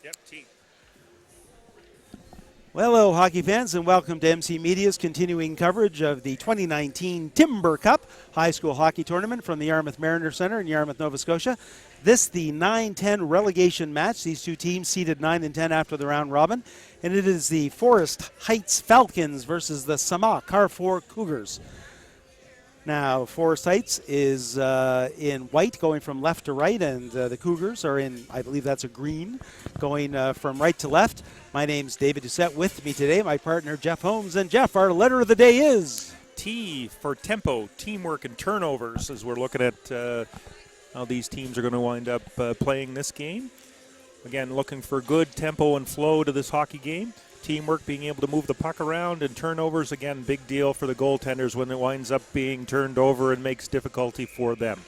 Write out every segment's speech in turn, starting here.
Yep, T. Well, hello, hockey fans, and welcome to MC Media's continuing coverage of the 2019 Timber Cup High School Hockey Tournament from the Yarmouth Mariner Center in Yarmouth, Nova Scotia. This, the 9-10 relegation match. These two teams seeded 9 and 10 after the round robin. And it is the Forest Heights Falcons versus the Sommet Carrefour Cougars. Now, Forest Heights is in white going from left to right, and the Cougars are in, I believe that's a green, going from right to left. My name's David Doucette. With me today, my partner Jeff Holmes. And Jeff, our letter of the day is? T for tempo, teamwork, and turnovers, as we're looking at how these teams are going to wind up playing this game. Again, looking for good tempo and flow to this hockey game. Teamwork, being able to move the puck around, and turnovers, again, big deal for the goaltenders when it winds up being turned over and makes difficulty for them.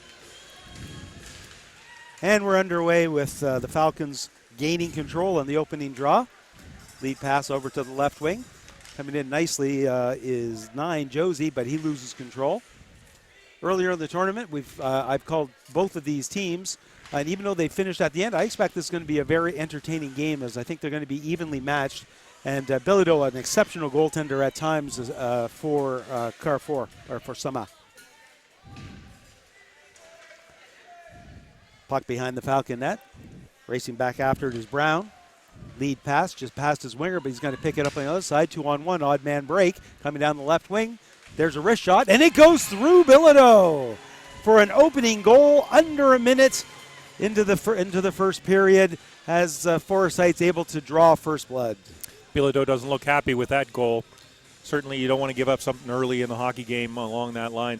And we're underway with the Falcons gaining control on the opening draw. Lead pass over to the left wing. Coming in nicely is 9, Josie, but he loses control. Earlier in the tournament, I've called both of these teams, and even though they finished at the end, I expect this is going to be a very entertaining game, as I think they're going to be evenly matched. And Bilodeau, an exceptional goaltender at times for Carrefour, or for Sommet. Puck behind the Falcon net. Racing back after it is Brown. Lead pass, just past his winger, but he's going to pick it up on the other side. 2-on-1, odd man break. Coming down the left wing. There's a wrist shot, and it goes through Bilodeau for an opening goal under a minute into the first period, as Forest Heights able to draw first blood. Bilodeau doesn't look happy with that goal. Certainly you don't want to give up something early in the hockey game along that line.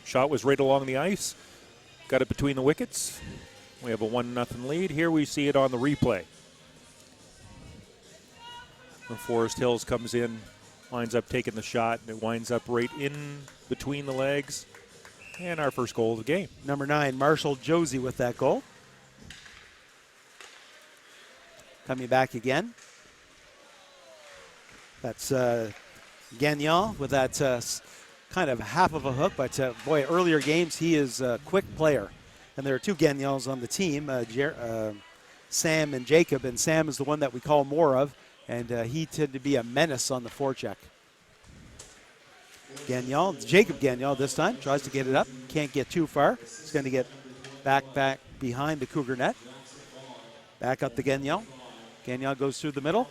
Shot was right along the ice. Got it between the wickets. We have a 1-0 lead. Here we see it on the replay. When Forest Hills comes in, winds up taking the shot, and it winds up right in between the legs. And our first goal of the game. Number 9, Marshall Josie with that goal. Coming back again. That's Gagnon with that kind of half of a hook. But, boy, earlier games, he is a quick player. And there are 2 Gagnons on the team, Sam and Jacob. And Sam is the one that we call more of. And he tended to be a menace on the forecheck. Gagnon, Jacob Gagnon this time, tries to get it up. Can't get too far. He's going to get back behind the Cougar net. Back up to Gagnon. Gagnon goes through the middle.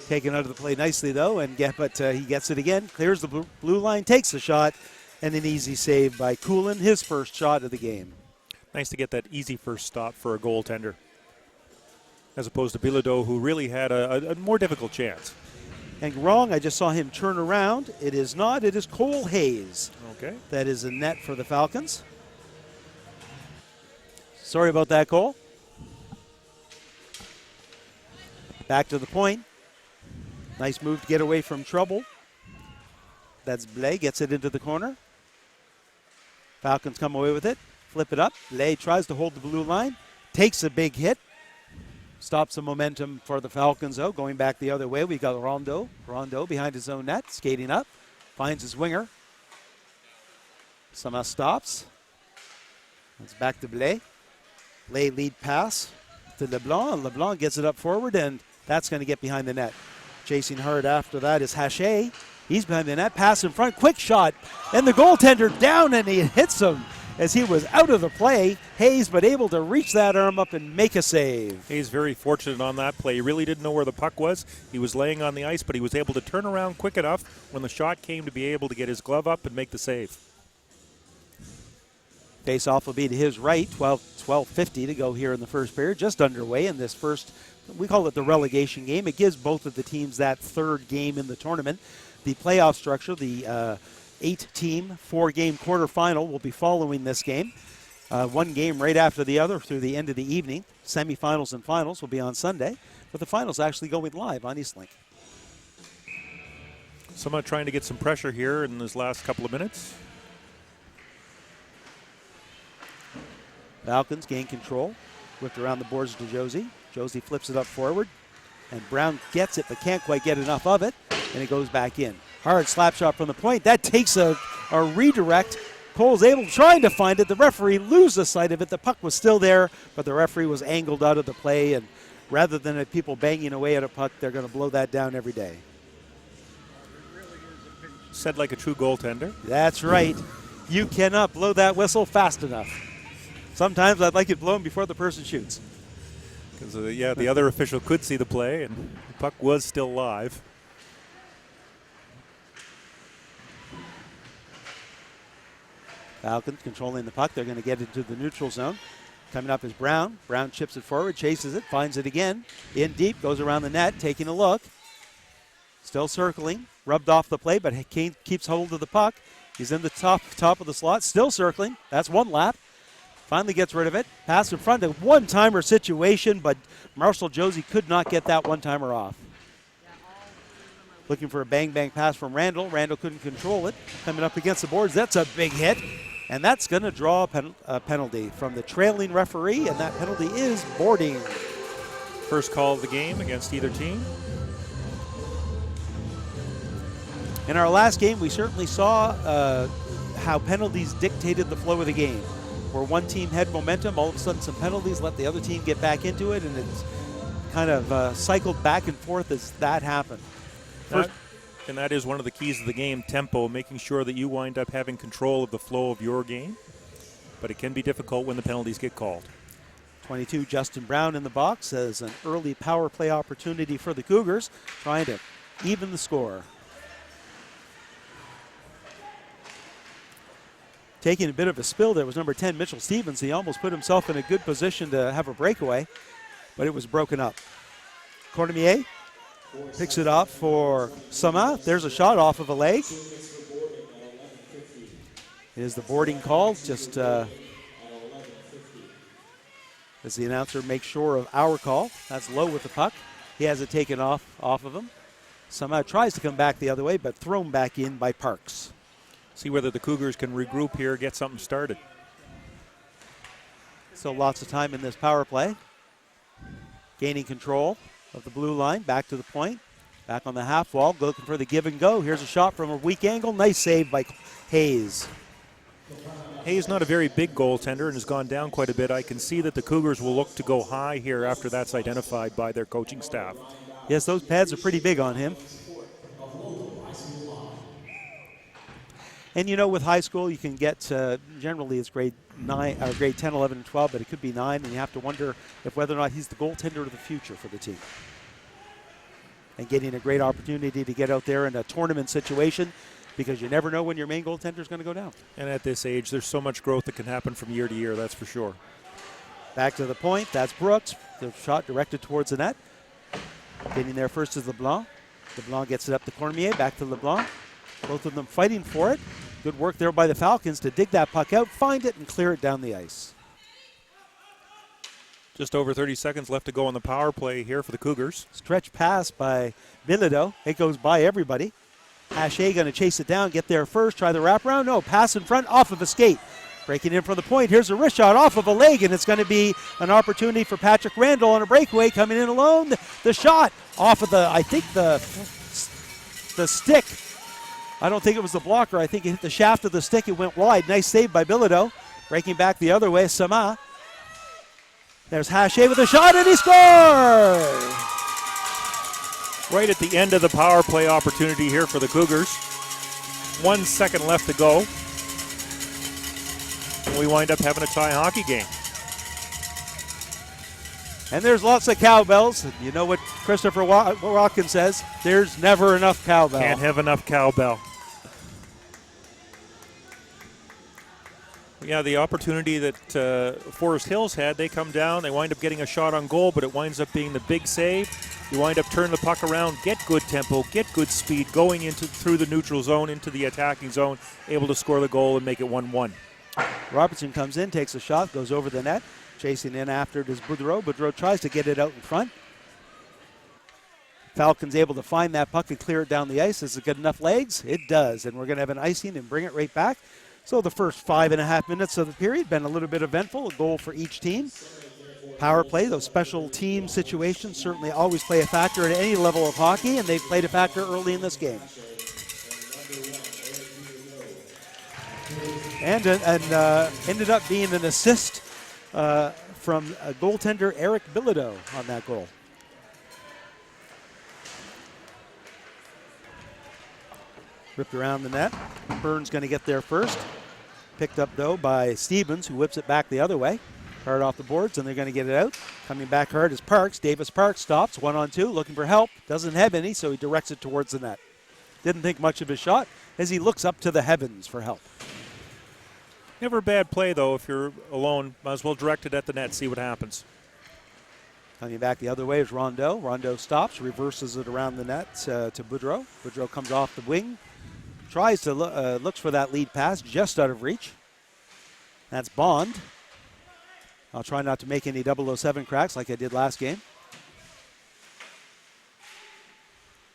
Taken out of the play nicely, though, but he gets it again. Clears the blue line, takes the shot, and an easy save by Coolin, his first shot of the game. Nice to get that easy first stop for a goaltender, as opposed to Bilodeau, who really had a more difficult chance. And wrong, I just saw him turn around. It is not. It is Cole Hayes. Okay. That is a net for the Falcons. Sorry about that, Cole. Back to the point. Nice move to get away from trouble. That's Blais, gets it into the corner. Falcons come away with it. Flip it up. Blais tries to hold the blue line. Takes a big hit. Stops the momentum for the Falcons, though. Going back the other way, we got Rondeau. Rondeau behind his own net, skating up. Finds his winger. Somehow stops. It's back to Blais. Blais lead pass to LeBlanc. LeBlanc gets it up forward, and that's going to get behind the net. Chasing hard after that is Haché. He's behind the net. Pass in front. Quick shot. And the goaltender down, and he hits him as he was out of the play. Hayes, but able to reach that arm up and make a save. Hayes very fortunate on that play. He really didn't know where the puck was. He was laying on the ice, but he was able to turn around quick enough when the shot came to be able to get his glove up and make the save. Face-off will be to his right. 12:50 to go here in the first period. Just underway in this first, we call it the relegation game. It gives both of the teams that third game in the tournament. The playoff structure, the 8-team, 4-game quarterfinal will be following this game. One game right after the other through the end of the evening. Semifinals and finals will be on Sunday, but the finals actually going live on Eastlink. Somewhat trying to get some pressure here in this last couple of minutes. Falcons gain control. Whipped around the boards to Josie. Josie flips it up forward. And Brown gets it, but can't quite get enough of it. And it goes back in. Hard slap shot from the point. That takes a redirect. Cole's trying to find it. The referee loses sight of it. The puck was still there, but the referee was angled out of the play, and rather than people banging away at a puck, they're going to blow that down every day. Said like a true goaltender. That's right. You cannot blow that whistle fast enough. Sometimes I'd like it blown before the person shoots. Because, the other official could see the play, and the puck was still live. Falcons controlling the puck. They're going to get into the neutral zone. Coming up is Brown. Brown chips it forward, chases it, finds it again. In deep, goes around the net, taking a look. Still circling. Rubbed off the play, but Kane keeps hold of the puck. He's in the top of the slot, still circling. That's one lap. Finally gets rid of it. Pass in front, a one-timer situation, but Marcel Josie could not get that one-timer off. Looking for a bang-bang pass from Randall. Randall couldn't control it. Coming up against the boards, that's a big hit. And that's going to draw a penalty from the trailing referee, and that penalty is boarding. First call of the game against either team. In our last game, we certainly saw how penalties dictated the flow of the game. Where one team had momentum, all of a sudden some penalties let the other team get back into it, and it's kind of cycled back and forth as that happened. And that is one of the keys of the game, tempo, making sure that you wind up having control of the flow of your game. But it can be difficult when the penalties get called. 22, Justin Brown in the box as an early power play opportunity for the Cougars, trying to even the score. Taking a bit of a spill there was number 10, Mitchell Stevens. He almost put himself in a good position to have a breakaway, but it was broken up. Cormier picks it up for Sommet. There's a shot off of a leg. Is the boarding call just as the announcer makes sure of our call. That's low with the puck. He has it taken off of him. Sommet tries to come back the other way, but thrown back in by Parks. See whether the Cougars can regroup here, get something started. Still lots of time in this power play. Gaining control of the blue line, back to the point. Back on the half wall, looking for the give and go. Here's a shot from a weak angle. Nice save by Hayes. Hayes not a very big goaltender and has gone down quite a bit. I can see that the Cougars will look to go high here after that's identified by their coaching staff. Yes, those pads are pretty big on him. And with high school, you can get generally it's grade 9, or grade 10, 11, and 12, but it could be 9, and you have to wonder if whether or not he's the goaltender of the future for the team. And getting a great opportunity to get out there in a tournament situation, because you never know when your main goaltender is going to go down. And at this age, there's so much growth that can happen from year to year, that's for sure. Back to the point, that's Brooks. The shot directed towards the net. Getting there first is LeBlanc. LeBlanc gets it up to Cormier, back to LeBlanc. Both of them fighting for it. Good work there by the Falcons to dig that puck out, find it, and clear it down the ice. Just over 30 seconds left to go on the power play here for the Cougars. Stretch pass by Bilodeau. It goes by everybody. Haché going to chase it down, get there first, try the wraparound. No, pass in front, off of a skate. Breaking in from the point. Here's a wrist shot off of a leg, and it's going to be an opportunity for Patrick Randall on a breakaway, coming in alone. The shot off of the stick. I don't think it was the blocker. I think it hit the shaft of the stick. It went wide. Nice save by Bilodeau. Breaking back the other way, Sommet. There's Haché with a shot, and he scores! Right at the end of the power play opportunity here for the Cougars. 1 second left to go. And we wind up having a tie hockey game. And there's lots of cowbells. You know what Christopher Watkins says? There's never enough cowbell. Can't have enough cowbell. Yeah, the opportunity that Forest Hills had, they come down, they wind up getting a shot on goal, but it winds up being the big save. You wind up turning the puck around, get good tempo, get good speed, going through the neutral zone into the attacking zone, able to score the goal and make it 1-1. Robertson comes in, takes a shot, goes over the net. Chasing in after it is Boudreau. Boudreau tries to get it out in front. Falcons able to find that puck and clear it down the ice. Does it get enough legs? It does, and we're going to have an icing and bring it right back. So the first 5.5 minutes of the period been a little bit eventful, a goal for each team. Power play, those special team situations certainly always play a factor at any level of hockey, and they've played a factor early in this game. And ended up being an assist from goaltender Eric Bilodeau on that goal. Ripped around the net. Burns going to get there first. Picked up, though, by Stevens, who whips it back the other way. Hard off the boards, and they're going to get it out. Coming back hard is Parks. Davis Parks stops, 1-on-2, looking for help. Doesn't have any, so he directs it towards the net. Didn't think much of his shot as he looks up to the heavens for help. Never a bad play, though. If you're alone, might as well direct it at the net, see what happens. Coming back the other way is Rondeau. Rondeau stops, reverses it around the net to Boudreau. Boudreau comes off the wing. Tries to looks for that lead pass, just out of reach. That's Bond. I'll try not to make any 007 cracks like I did last game.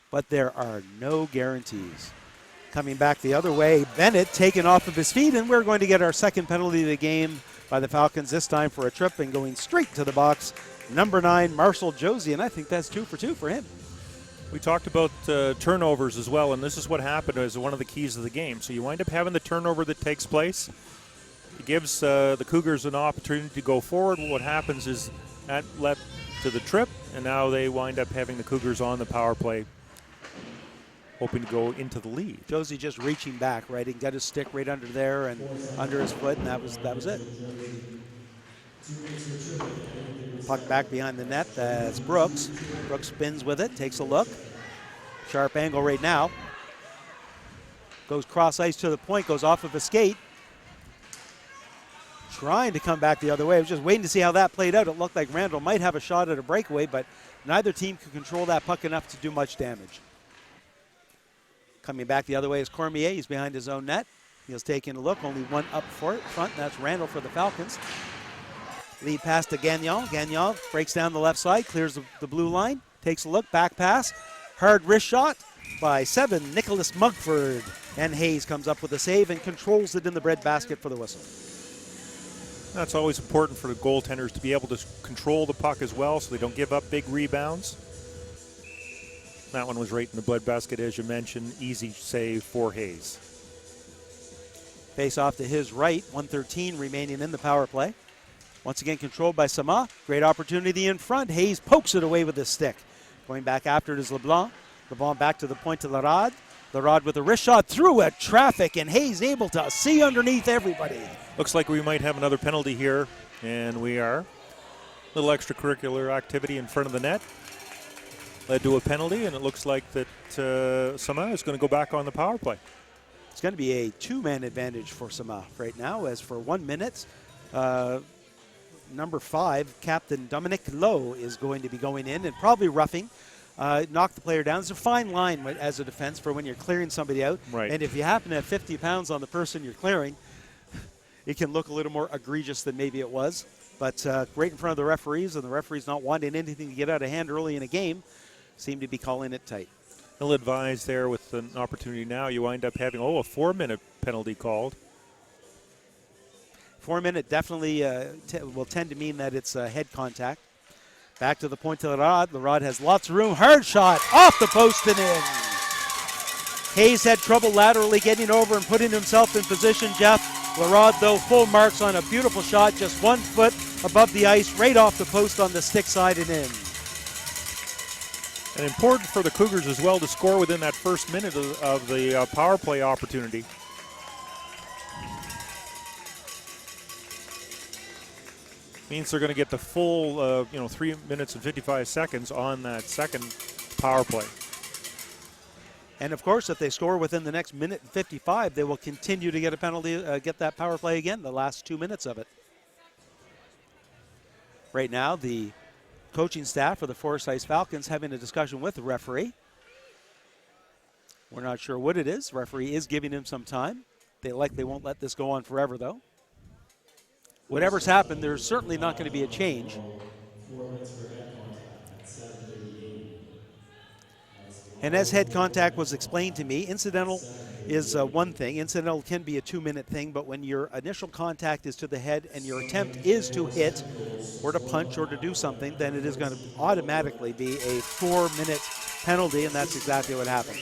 But there are no guarantees. Coming back the other way, Bennett taken off of his feet, and we're going to get our second penalty of the game by the Falcons, this time for a trip and going straight to the box. Number 9, Marcel Josie, and I think that's 2 for 2 for him. We talked about turnovers as well, and this is what happened as one of the keys of the game. So you wind up having the turnover that takes place. It gives the Cougars an opportunity to go forward. What happens is that led to the trip, and now they wind up having the Cougars on the power play, hoping to go into the lead. Josie just reaching back, right? He got his stick right under there and under his foot, and that was it. Puck back behind the net. That's Brooks. Brooks spins with it, takes a look. Sharp angle right now. Goes cross ice to the point, goes off of a skate. Trying to come back the other way. I was just waiting to see how that played out. It looked like Randall might have a shot at a breakaway, but neither team could control that puck enough to do much damage. Coming back the other way is Cormier. He's behind his own net. He's taking a look. Only one up front. That's Randall for the Falcons. Lead pass to Gagnon. Gagnon breaks down the left side, clears the blue line, takes a look, back pass. Hard wrist shot by 7, Nicholas Mugford. And Hayes comes up with a save and controls it in the breadbasket for the whistle. That's always important for the goaltenders to be able to control the puck as well so they don't give up big rebounds. That one was right in the breadbasket, as you mentioned. Easy save for Hayes. Face off to his right, 1:13 remaining in the power play. Once again controlled by Sommet. Great opportunity in front. Hayes pokes it away with his stick. Going back after it is LeBlanc. LeBlanc back to the point to Larad. Larad with a wrist shot through a traffic, and Hayes able to see underneath everybody. Looks like we might have another penalty here, and we are. A little extracurricular activity in front of the net led to a penalty, and it looks like that Sommet is going to go back on the power play. It's going to be a 2-man advantage for Sommet right now, as for 1 minute, number 5, Captain Dominic Lowe, is going to be going in and probably roughing. Knock the player down. There's a fine line as a defense for when you're clearing somebody out. Right. And if you happen to have 50 pounds on the person you're clearing, it can look a little more egregious than maybe it was. But right in front of the referees, and the referees not wanting anything to get out of hand early in a game, seem to be calling it tight. He'll advise there with an opportunity now. You wind up having, a 4-minute penalty called. 4-minute definitely will tend to mean that it's head contact. Back to the point to Larad. Larad has lots of room. Hard shot off the post and in. Hayes had trouble laterally getting over and putting himself in position, Jeff. Larad, though, full marks on a beautiful shot, just 1 foot above the ice, right off the post on the stick side and in. And important for the Cougars as well to score within that first minute of the power play opportunity. Means they're going to get the full 3 minutes and 55 seconds on that second power play. And of course, if they score within the next minute and 55, they will continue to get a penalty, get that power play again, the last 2 minutes of it. Right now, the coaching staff for the Forsyth Falcons having a discussion with the referee. We're not sure what it is. Referee is giving him some time. They likely won't let this go on forever, though. Whatever's happened, there's certainly not going to be a change. And as head contact was explained to me, incidental is one thing. Incidental can be a 2-minute thing, but when your initial contact is to the head and your attempt is to hit or to punch or to do something, then it is going to automatically be a 4-minute penalty, and that's exactly what happened.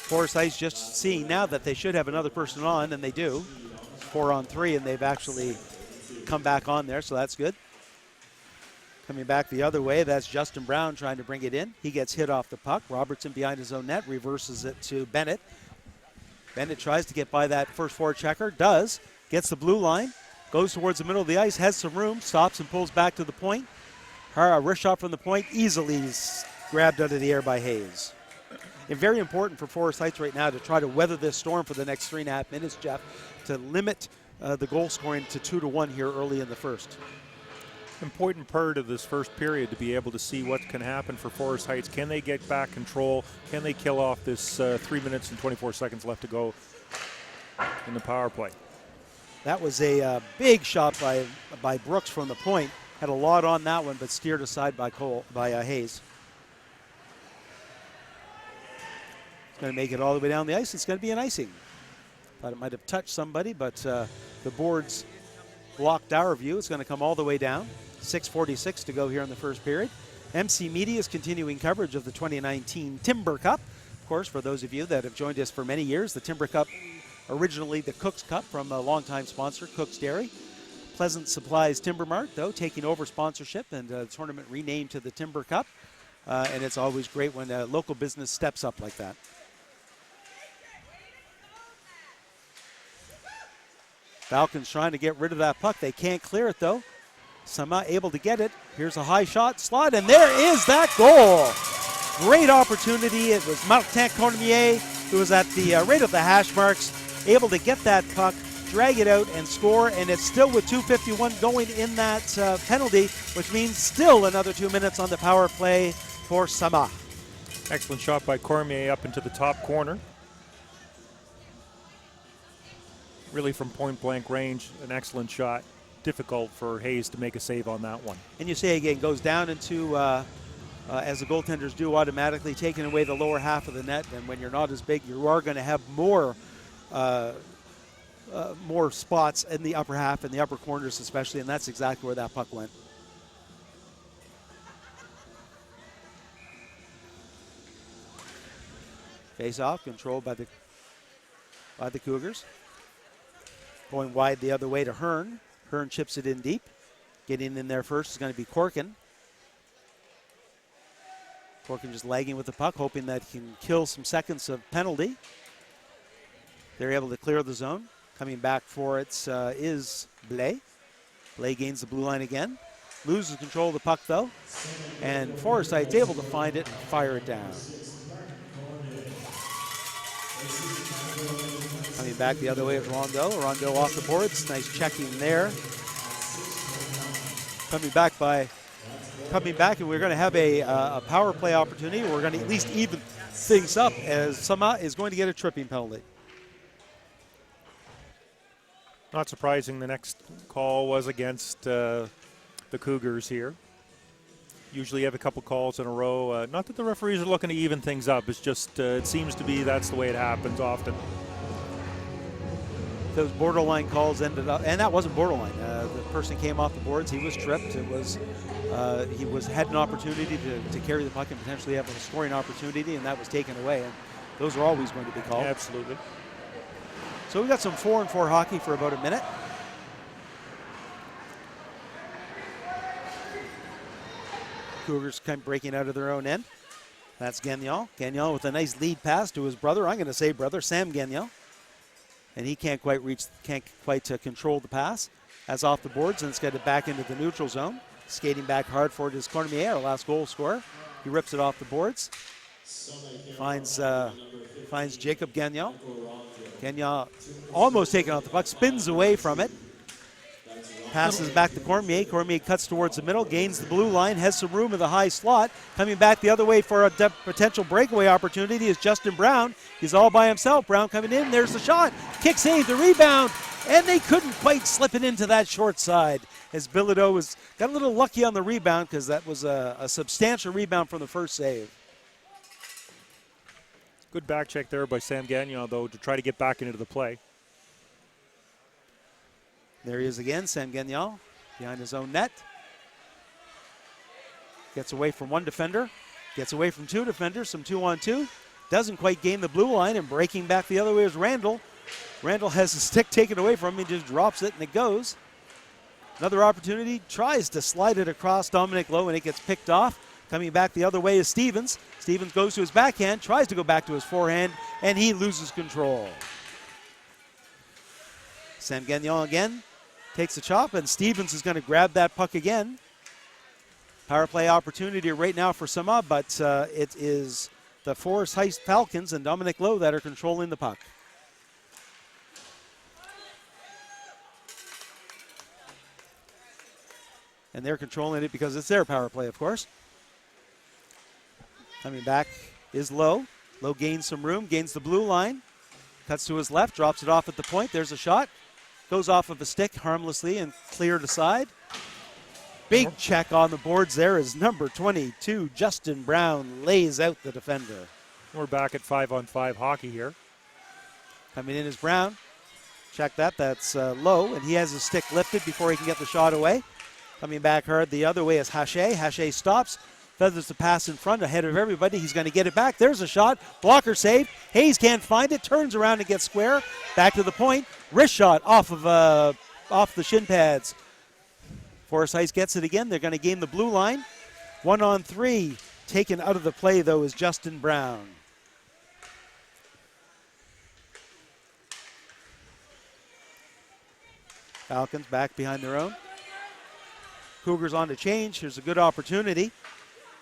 Forsyth's just seeing now that they should have another person on, and they do. 4-on-3, and they've actually come back on there, so that's good. Coming back the other way, that's Justin Brown trying to bring it in. He gets hit off the puck. Robertson behind his own net, reverses it to Bennett. Bennett tries to get by that first forward checker, does, gets the blue line, goes towards the middle of the ice, has some room, stops and pulls back to the point. A wrist shot from the point, easily grabbed out of the air by Hayes. And very important for Forest Heights right now to try to weather this storm for the next 3.5 minutes, Jeff, to limit the goal scoring to 2-1 here early in the first. Important part of this first period to be able to see what can happen for Forest Heights. Can they get back control? Can they kill off this 3 minutes and 24 seconds left to go in the power play? That was a big shot by Brooks from the point. Had a lot on that one, but steered aside by Hayes. It's going to make it all the way down the ice. It's going to be an icing. Thought it might have touched somebody, but the boards blocked our view. It's going to come all the way down. 6:46 to go here in the first period. MC Media is continuing coverage of the 2019 Timber Cup. Of course, for those of you that have joined us for many years, the Timber Cup, originally the Cook's Cup from a longtime sponsor, Cook's Dairy. Pleasant Supplies Timber Mart, though, taking over sponsorship, and the tournament renamed to the Timber Cup. And it's always great when a local business steps up like that. Falcons trying to get rid of that puck. They can't clear it, though. Sommet able to get it. Here's a high shot, slot, and there is that goal. Great opportunity. It was Martin Cormier who was at the right of the hash marks, able to get that puck, drag it out, and score. And it's still with 2:51 going in that penalty, which means still another 2 minutes on the power play for Sommet. Excellent shot by Cormier up into the top corner. Really from point blank range, an excellent shot. Difficult for Hayes to make a save on that one. And you say again, goes down into, as the goaltenders do automatically, taking away the lower half of the net. And when you're not as big, you are going to have more spots in the upper half, in the upper corners especially, and that's exactly where that puck went. Face off, controlled by the Cougars. Going wide the other way to Hearn. Hearn chips it in deep. Getting in there first is going to be Corkin. Corkin just lagging with the puck, hoping that he can kill some seconds of penalty. They're able to clear the zone. Coming back for it is Blais. Blais gains the blue line again. Loses control of the puck, though. And Forsyth's able to find it and fire it down. Coming back the other way is Rondeau. Rondeau off the boards. Nice checking there. Coming back, and we're going to have a power play opportunity. We're going to at least even things up as Sommet is going to get a tripping penalty. Not surprising, the next call was against the Cougars here. Usually have a couple calls in a row. Not that the referees are looking to even things up. It's just it seems to be that's the way it happens often. Those borderline calls ended up, and that wasn't borderline. The person came off the boards. He was tripped. It was had an opportunity to carry the puck and potentially have a scoring opportunity, and that was taken away. And those are always going to be called. Absolutely. So we got some 4-on-4 hockey for about a minute. Cougars kind of breaking out of their own end. That's Gagnon. Gagnon with a nice lead pass to his brother. I'm going to say brother, Sam Gagnon. And he can't quite control the pass. That's off the boards, and it's got it back into the neutral zone. Skating back hard for it is Cormier, our last goal scorer. He rips it off the boards. Finds Jacob Gagnon. Gagnon almost taken off the puck, spins away from it. Passes back to Cormier. Cormier cuts towards the middle, gains the blue line, has some room in the high slot. Coming back the other way for a potential breakaway opportunity is Justin Brown. He's all by himself. Brown coming in. There's the shot. Kick save, the rebound. And they couldn't quite slip it into that short side as Bilodeau got a little lucky on the rebound because that was a substantial rebound from the first save. Good back check there by Sam Gagnon, though, to try to get back into the play. There he is again, Sam Gagnon, behind his own net. Gets away from one defender, gets away from two defenders, some 2-on-2. doesn't quite gain the blue line, and breaking back the other way is Randall. Randall has the stick taken away from him. He just drops it, and it goes. Another opportunity, tries to slide it across Dominic Lowe, and it gets picked off. Coming back the other way is Stevens. Stevens goes to his backhand, tries to go back to his forehand, and he loses control. Sam Gagnon again takes a chop, and Stevens is going to grab that puck again. Power play opportunity right now for Sommet, but it is the Forest Heights Falcons and Dominic Lowe that are controlling the puck. And they're controlling it because it's their power play, of course. Coming back is Lowe. Lowe gains some room, gains the blue line. Cuts to his left, drops it off at the point. There's a shot. Goes off of a stick harmlessly and cleared aside. Big check on the boards there as number 22, Justin Brown, lays out the defender. We're back at 5-on-5 hockey here. Coming in is Brown. Check that. That's Lowe, and he has his stick lifted before he can get the shot away. Coming back hard the other way is Hache. Hache stops, feathers the pass in front ahead of everybody. He's going to get it back. There's a shot. Blocker saved. Hayes can't find it. Turns around and gets square. Back to the point. Wrist shot off the shin pads. Forest Heights gets it again. They're going to gain the blue line. 1-on-3. Taken out of the play, though, is Justin Brown. Falcons back behind their own. Cougars on to change. Here's a good opportunity.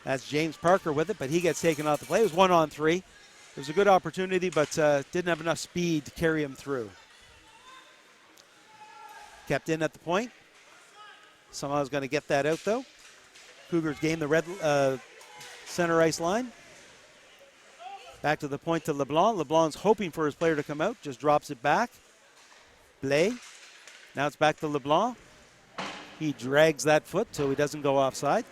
That's James Parker with it, but he gets taken off the play. It was 1-on-3. It was a good opportunity, but didn't have enough speed to carry him through. Kept in at the point. Somehow is going to get that out, though. Cougars gain the red center ice line. Back to the point to LeBlanc. LeBlanc's hoping for his player to come out. Just drops it back. Blais. Now it's back to LeBlanc. He drags that foot so he doesn't go offside.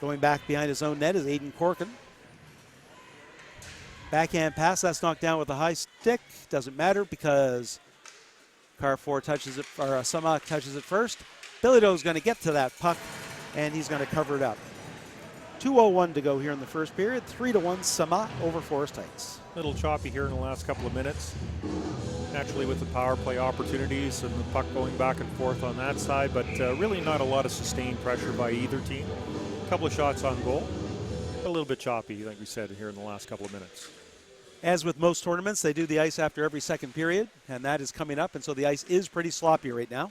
Going back behind his own net is Aiden Corkin. Backhand pass, that's knocked down with a high stick. Doesn't matter because Carrefour touches it, or Sommet touches it first. Bilodeau's going to get to that puck, and he's going to cover it up. 2:01 to go here in the first period. 3-1 Sommet over Forest Heights. A little choppy here in the last couple of minutes. Naturally with the power play opportunities and the puck going back and forth on that side, but really not a lot of sustained pressure by either team. A couple of shots on goal. A little bit choppy, like we said, here in the last couple of minutes. As with most tournaments, they do the ice after every second period, and that is coming up, and so the ice is pretty sloppy right now.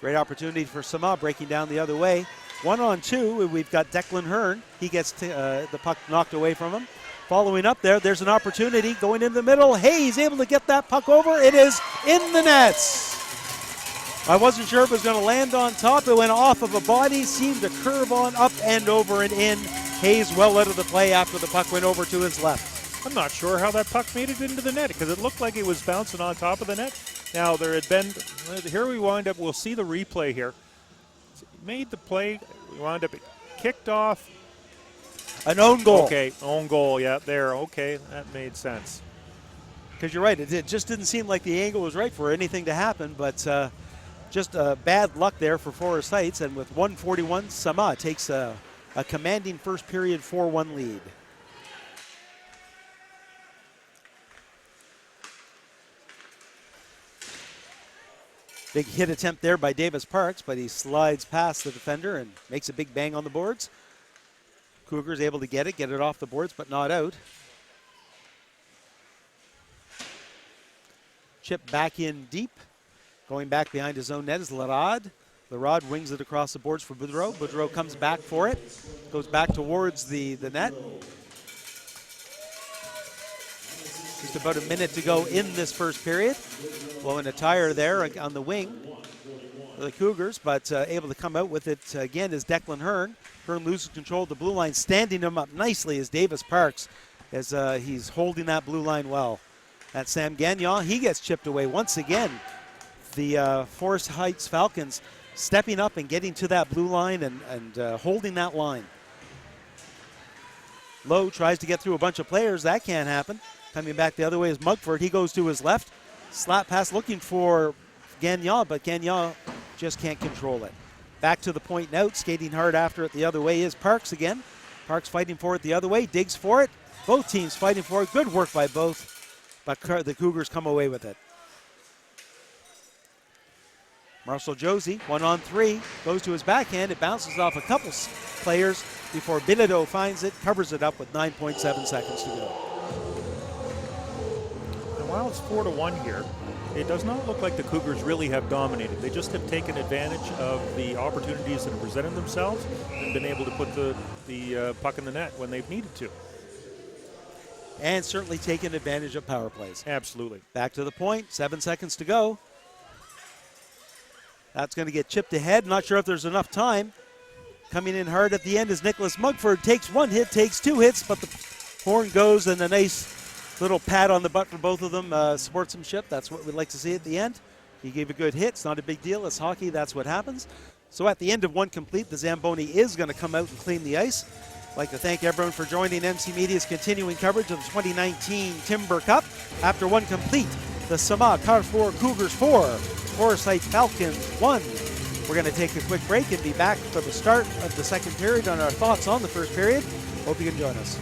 Great opportunity for Sommet breaking down the other way. 1-on-2, we've got Declan Hearn. He gets the puck knocked away from him. Following up there's an opportunity going in the middle. Hayes able to get that puck over. It is in the nets. I wasn't sure if it was going to land on top. It went off of a body, seemed to curve on up and over and in. Hayes well out of the play after the puck went over to his left. I'm not sure how that puck made it into the net because it looked like it was bouncing on top of the net. Now, there had been, here we wind up, we'll see the replay here. Made the play, we wound up kicked off. An own goal. Okay, own goal, yeah, there, okay, that made sense. Because you're right, it just didn't seem like the angle was right for anything to happen, but just bad luck there for Forest Heights, and with 1:41, Sommet takes a commanding first period 4-1 lead. Big hit attempt there by Davis Parks, but he slides past the defender and makes a big bang on the boards. Cougars able to get it off the boards, but not out. Chip back in deep. Going back behind his own net is Larad. Larad wings it across the boards for Boudreau. Boudreau comes back for it. Goes back towards the net. Just about a minute to go in this first period. Blowing a tire there on the wing for the Cougars, but able to come out with it again is Declan Hearn. Hearn loses control of the blue line. Standing him up nicely is Davis Parks as he's holding that blue line well. That's Sam Gagnon. He gets chipped away once again. The Forest Heights Falcons stepping up and getting to that blue line and holding that line. Lowe tries to get through a bunch of players. That can't happen. Coming back the other way is Mugford. He goes to his left. Slap pass looking for Gagnon, but Gagnon just can't control it. Back to the point now. Skating hard after it the other way is Parks again. Parks fighting for it the other way. Digs for it. Both teams fighting for it. Good work by both, but the Cougars come away with it. Marcel Josie, 1-on-3, goes to his backhand. It bounces off a couple players before Bilodeau finds it, covers it up with 9.7 seconds to go. And while it's 4-1 here, it does not look like the Cougars really have dominated. They just have taken advantage of the opportunities that have presented themselves and been able to put the puck in the net when they've needed to. And certainly taken advantage of power plays. Absolutely. Back to the point, 7 seconds to go. That's going to get chipped ahead. Not sure if there's enough time. Coming in hard at the end is Nicholas Mugford. Takes one hit, takes two hits, but the horn goes and a nice little pat on the butt for both of them. Sportsmanship, that's what we'd like to see at the end. He gave a good hit. It's not a big deal. It's hockey. That's what happens. So at the end of one complete, the Zamboni is going to come out and clean the ice. I'd like to thank everyone for joining MC Media's continuing coverage of the 2019 Timber Cup. After one complete, the Sommet Carrefour Cougars 4, Forsyth Falcons 1. We're going to take a quick break and be back for the start of the second period on our thoughts on the first period. Hope you can join us.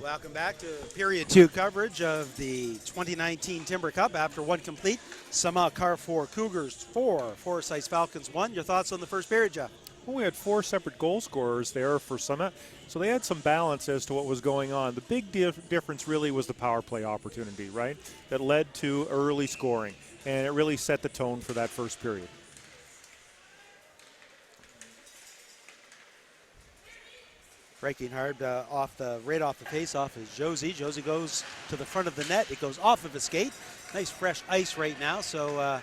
Welcome back to Period 2 coverage of the 2019 Timber Cup. After one complete, Sommet Carrefour Cougars 4, Forest Heights Falcons 1. Your thoughts on the first period, Jeff? Well, we had 4 separate goal scorers there for Sommet, so they had some balance as to what was going on. The big difference really was the power play opportunity, right, that led to early scoring, and it really set the tone for that first period. Breaking hard right off the face-off is Josie. Josie goes to the front of the net. It goes off of his skate. Nice fresh ice right now, so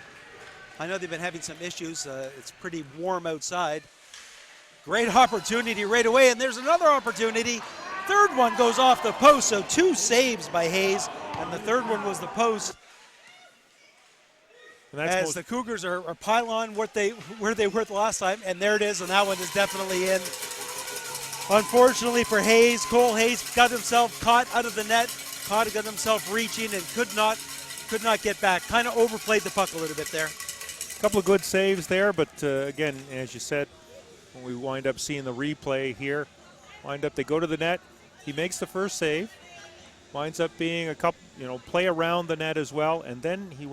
I know they've been having some issues. It's pretty warm outside. Great opportunity right away, and there's another opportunity. Third one goes off the post, so 2 saves by Hayes, and the third one was the post. As the Cougars are pile on where they were the last time, and there it is, and that one is definitely in. Unfortunately for Hayes, Cole Hayes got himself caught out of the net, got himself reaching and could not get back. Kind of overplayed the puck a little bit there. A couple of good saves there, but again, as you said, when we wind up seeing the replay here, they go to the net. He makes the first save, winds up being a couple, play around the net as well, and then he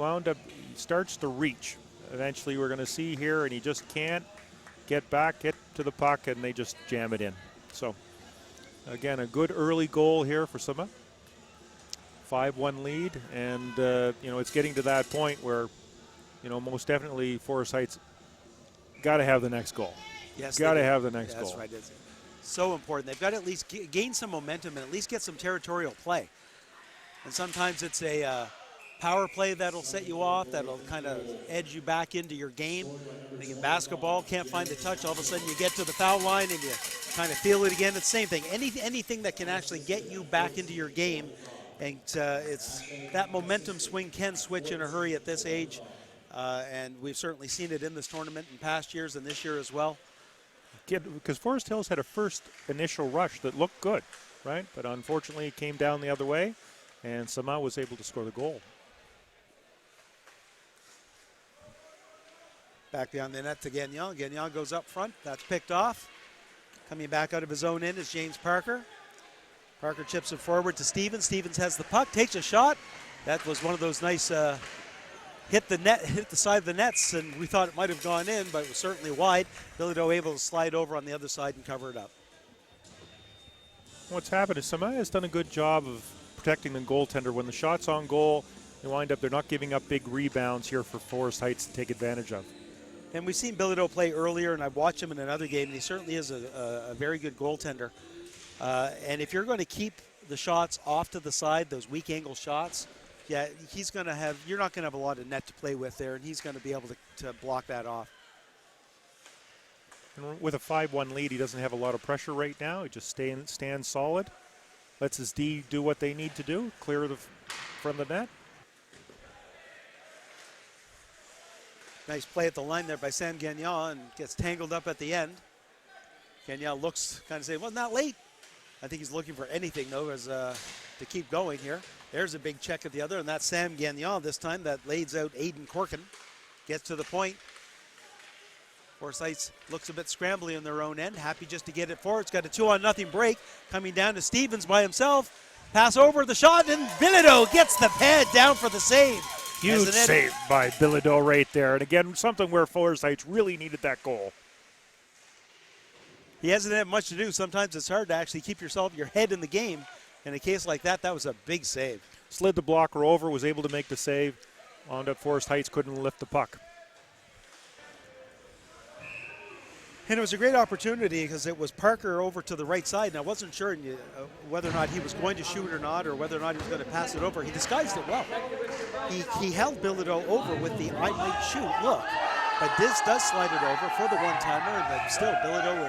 starts to reach. Eventually, we're going to see here, and he just can't get to the puck, and they just jam it in. So, again, a good early goal here for Sommet. 5-1 lead, and it's getting to that point where, most definitely Forest Heights got to have the next goal. Yes, got to have the next that's goal. That's right. It's so important. They've got to at least gain some momentum and at least get some territorial play. And sometimes it's a power play that'll set you off, that'll kind of edge you back into your game. Like in basketball, can't find the touch. All of a sudden you get to the foul line and you kind of feel it again. It's the same thing. Anything that can actually get you back into your game, and it's that momentum swing can switch in a hurry at this age. And we've certainly seen it in this tournament in past years and this year as well. Because Forest Hills had a first initial rush that looked good, right? But unfortunately it came down the other way, and Sommet was able to score the goal. Back beyond the net to Gagnon. Gagnon goes up front. That's picked off. Coming back out of his own end is James Parker. Parker chips it forward to Stevens. Stevens has the puck, takes a shot. That was one of those nice hit the side of the nets, and we thought it might have gone in, but it was certainly wide. Bilodeau able to slide over on the other side and cover it up. What's happened is Sommet has done a good job of protecting the goaltender. When the shot's on goal, they're not giving up big rebounds here for Forest Heights to take advantage of. And we've seen Bilodeau play earlier, and I've watched him in another game, and he certainly is a very good goaltender. And if you're going to keep the shots off to the side, those weak angle shots, yeah, you're not going to have a lot of net to play with there, and he's going to be able to block that off. And with a 5-1 lead, he doesn't have a lot of pressure right now. He just stands solid, lets his D do what they need to do, clear from the net. Nice play at the line there by Sam Gagnon, and gets tangled up at the end. Gagnon looks kind of saying, wasn't that late? I think he's looking for anything, though, to keep going here. There's a big check at the other, and that's Sam Gagnon this time. That lays out Aiden Corkin. Gets to the point. Forest Heights looks a bit scrambly on their own end. Happy just to get it forward. It's got a 2-0 break. Coming down to Stevens by himself. Pass over the shot, and Bilodeau gets the pad down for the save. Huge save by Bilodeau right there. And again, something where Forest Heights really needed that goal. He hasn't had much to do. Sometimes it's hard to actually keep your head in the game. In a case like that, that was a big save. Slid the blocker over, was able to make the save. Wound up Forest Heights couldn't lift the puck. And it was a great opportunity because it was Parker over to the right side, and I wasn't sure whether or not he was going to shoot or not, or whether or not he was going to pass it over. He disguised it well. He held Bilodeau over with the I might shoot look, but this does slide it over for the one-timer, but still Bilodeau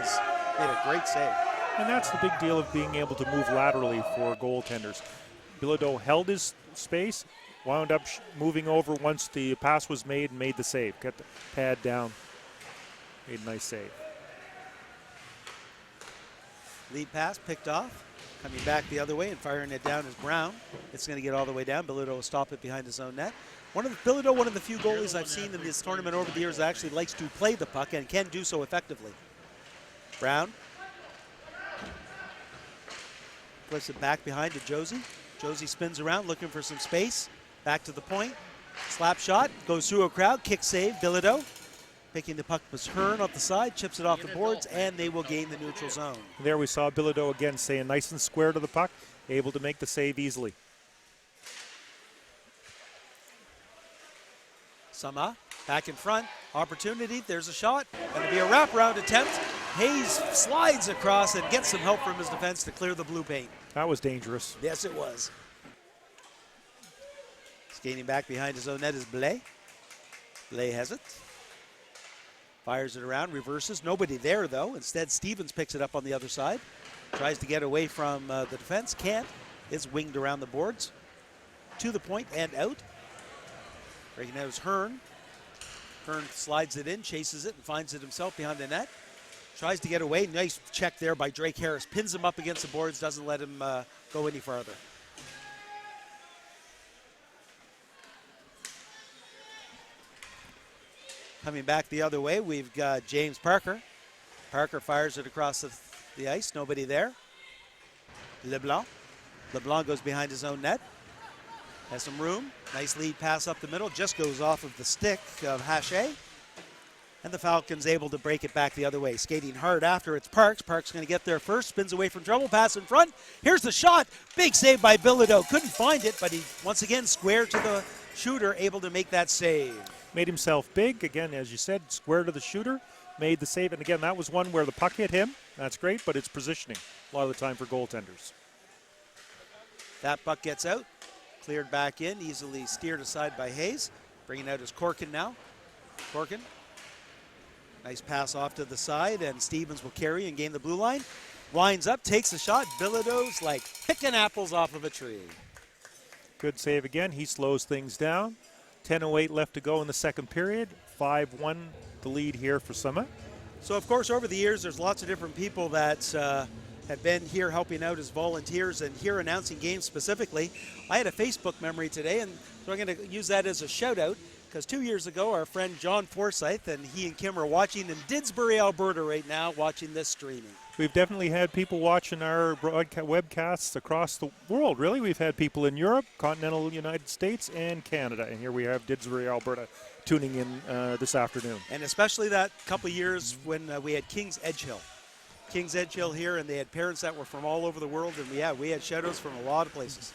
made a great save. And that's the big deal of being able to move laterally for goaltenders. Bilodeau held his space, wound up moving over once the pass was made and made the save. Got the pad down, made a nice save. Lead pass picked off. Coming back the other way and firing it down is Brown. It's going to get all the way down. Bilodeau will stop it behind his own net. Bilodeau, one of the few goalies I've seen in this tournament over the years that actually likes to play the puck and can do so effectively. Brown. Flips it back behind to Josie. Josie spins around looking for some space. Back to the point. Slap shot. Goes through a crowd. Kick save. Bilodeau. Picking the puck was Hearn off the side. Chips it off the boards, and they will gain the neutral zone. There we saw Bilodeau again staying nice and square to the puck. Able to make the save easily. Sommet back in front. Opportunity. There's a shot. Going to be a wraparound attempt. Hayes slides across and gets some help from his defense to clear the blue paint. That was dangerous. Yes, it was. Skating back behind his own net is Blais. Blais has it. Fires it around, reverses. Nobody there, though. Instead, Stevens picks it up on the other side. Tries to get away from the defense. Can't. It's winged around the boards. To the point and out. Breaking out is Hearn. Hearn slides it in, chases it, and finds it himself behind the net. Tries to get away. Nice check there by Drake Harris. Pins him up against the boards, doesn't let him go any farther. Coming back the other way, we've got James Parker. Parker fires it across the ice. Nobody there. LeBlanc. LeBlanc goes behind his own net. Has some room. Nice lead pass up the middle. Just goes off of the stick of Haché. And the Falcons able to break it back the other way. Skating hard after it's Parks. Parks going to get there first. Spins away from trouble. Pass in front. Here's the shot. Big save by Bilodeau. Couldn't find it, but he once again squared to the shooter, able to make that save. Made himself big. Again, as you said, square to the shooter. Made the save. And again, that was one where the puck hit him. That's great, but it's positioning a lot of the time for goaltenders. That puck gets out. Cleared back in. Easily steered aside by Hayes. Bringing out his Corkin now. Corkin. Nice pass off to the side, and Stevens will carry and gain the blue line. Winds up, takes a shot. Bilodeau's like picking apples off of a tree. Good save again. He slows things down. 10:08 left to go in the second period. 5-1 the lead here for Sommet. So, of course, over the years, there's lots of different people that have been here helping out as volunteers and here announcing games specifically. I had a Facebook memory today, and so I'm going to use that as a shout-out. Because 2 years ago, our friend John Forsyth and he and Kim are watching in Didsbury, Alberta right now, watching this streaming. We've definitely had people watching our webcasts across the world, really. We've had people in Europe, continental United States, and Canada. And here we have Didsbury, Alberta, tuning in this afternoon. And especially that couple years when we had King's Edgehill. King's Edgehill here, and they had parents that were from all over the world. And we had shadows from a lot of places.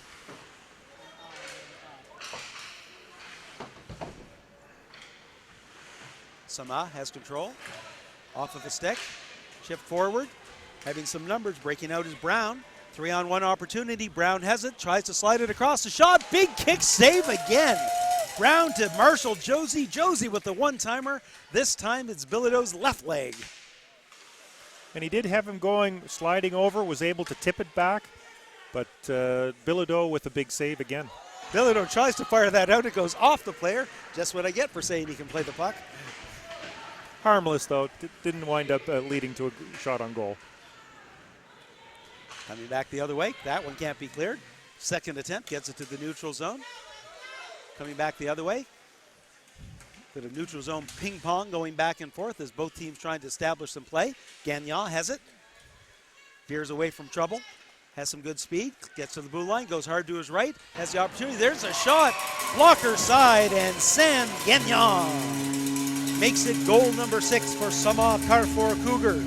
Sommet has control. Off of the stick. Chip forward. Having some numbers. Breaking out is Brown. 3-on-1 opportunity. Brown has it. Tries to slide it across the shot. Big kick save again. Brown to Marshall Josie. Josie with the one-timer. This time it's Bilodeau's left leg. And he did have him going, sliding over, was able to tip it back. But Bilodeau with a big save again. Bilodeau tries to fire that out. It goes off the player. Just what I get for saying he can play the puck. Harmless, though. Didn't wind up leading to a shot on goal. Coming back the other way. That one can't be cleared. Second attempt gets it to the neutral zone. Coming back the other way. Bit of neutral zone ping pong going back and forth as both teams trying to establish some play. Gagnon has it. Veers away from trouble. Has some good speed. Gets to the blue line. Goes hard to his right. Has the opportunity. There's a shot. Blocker side, and Sam Gagnon makes it goal number 6 for Sommet Carrefour Cougars.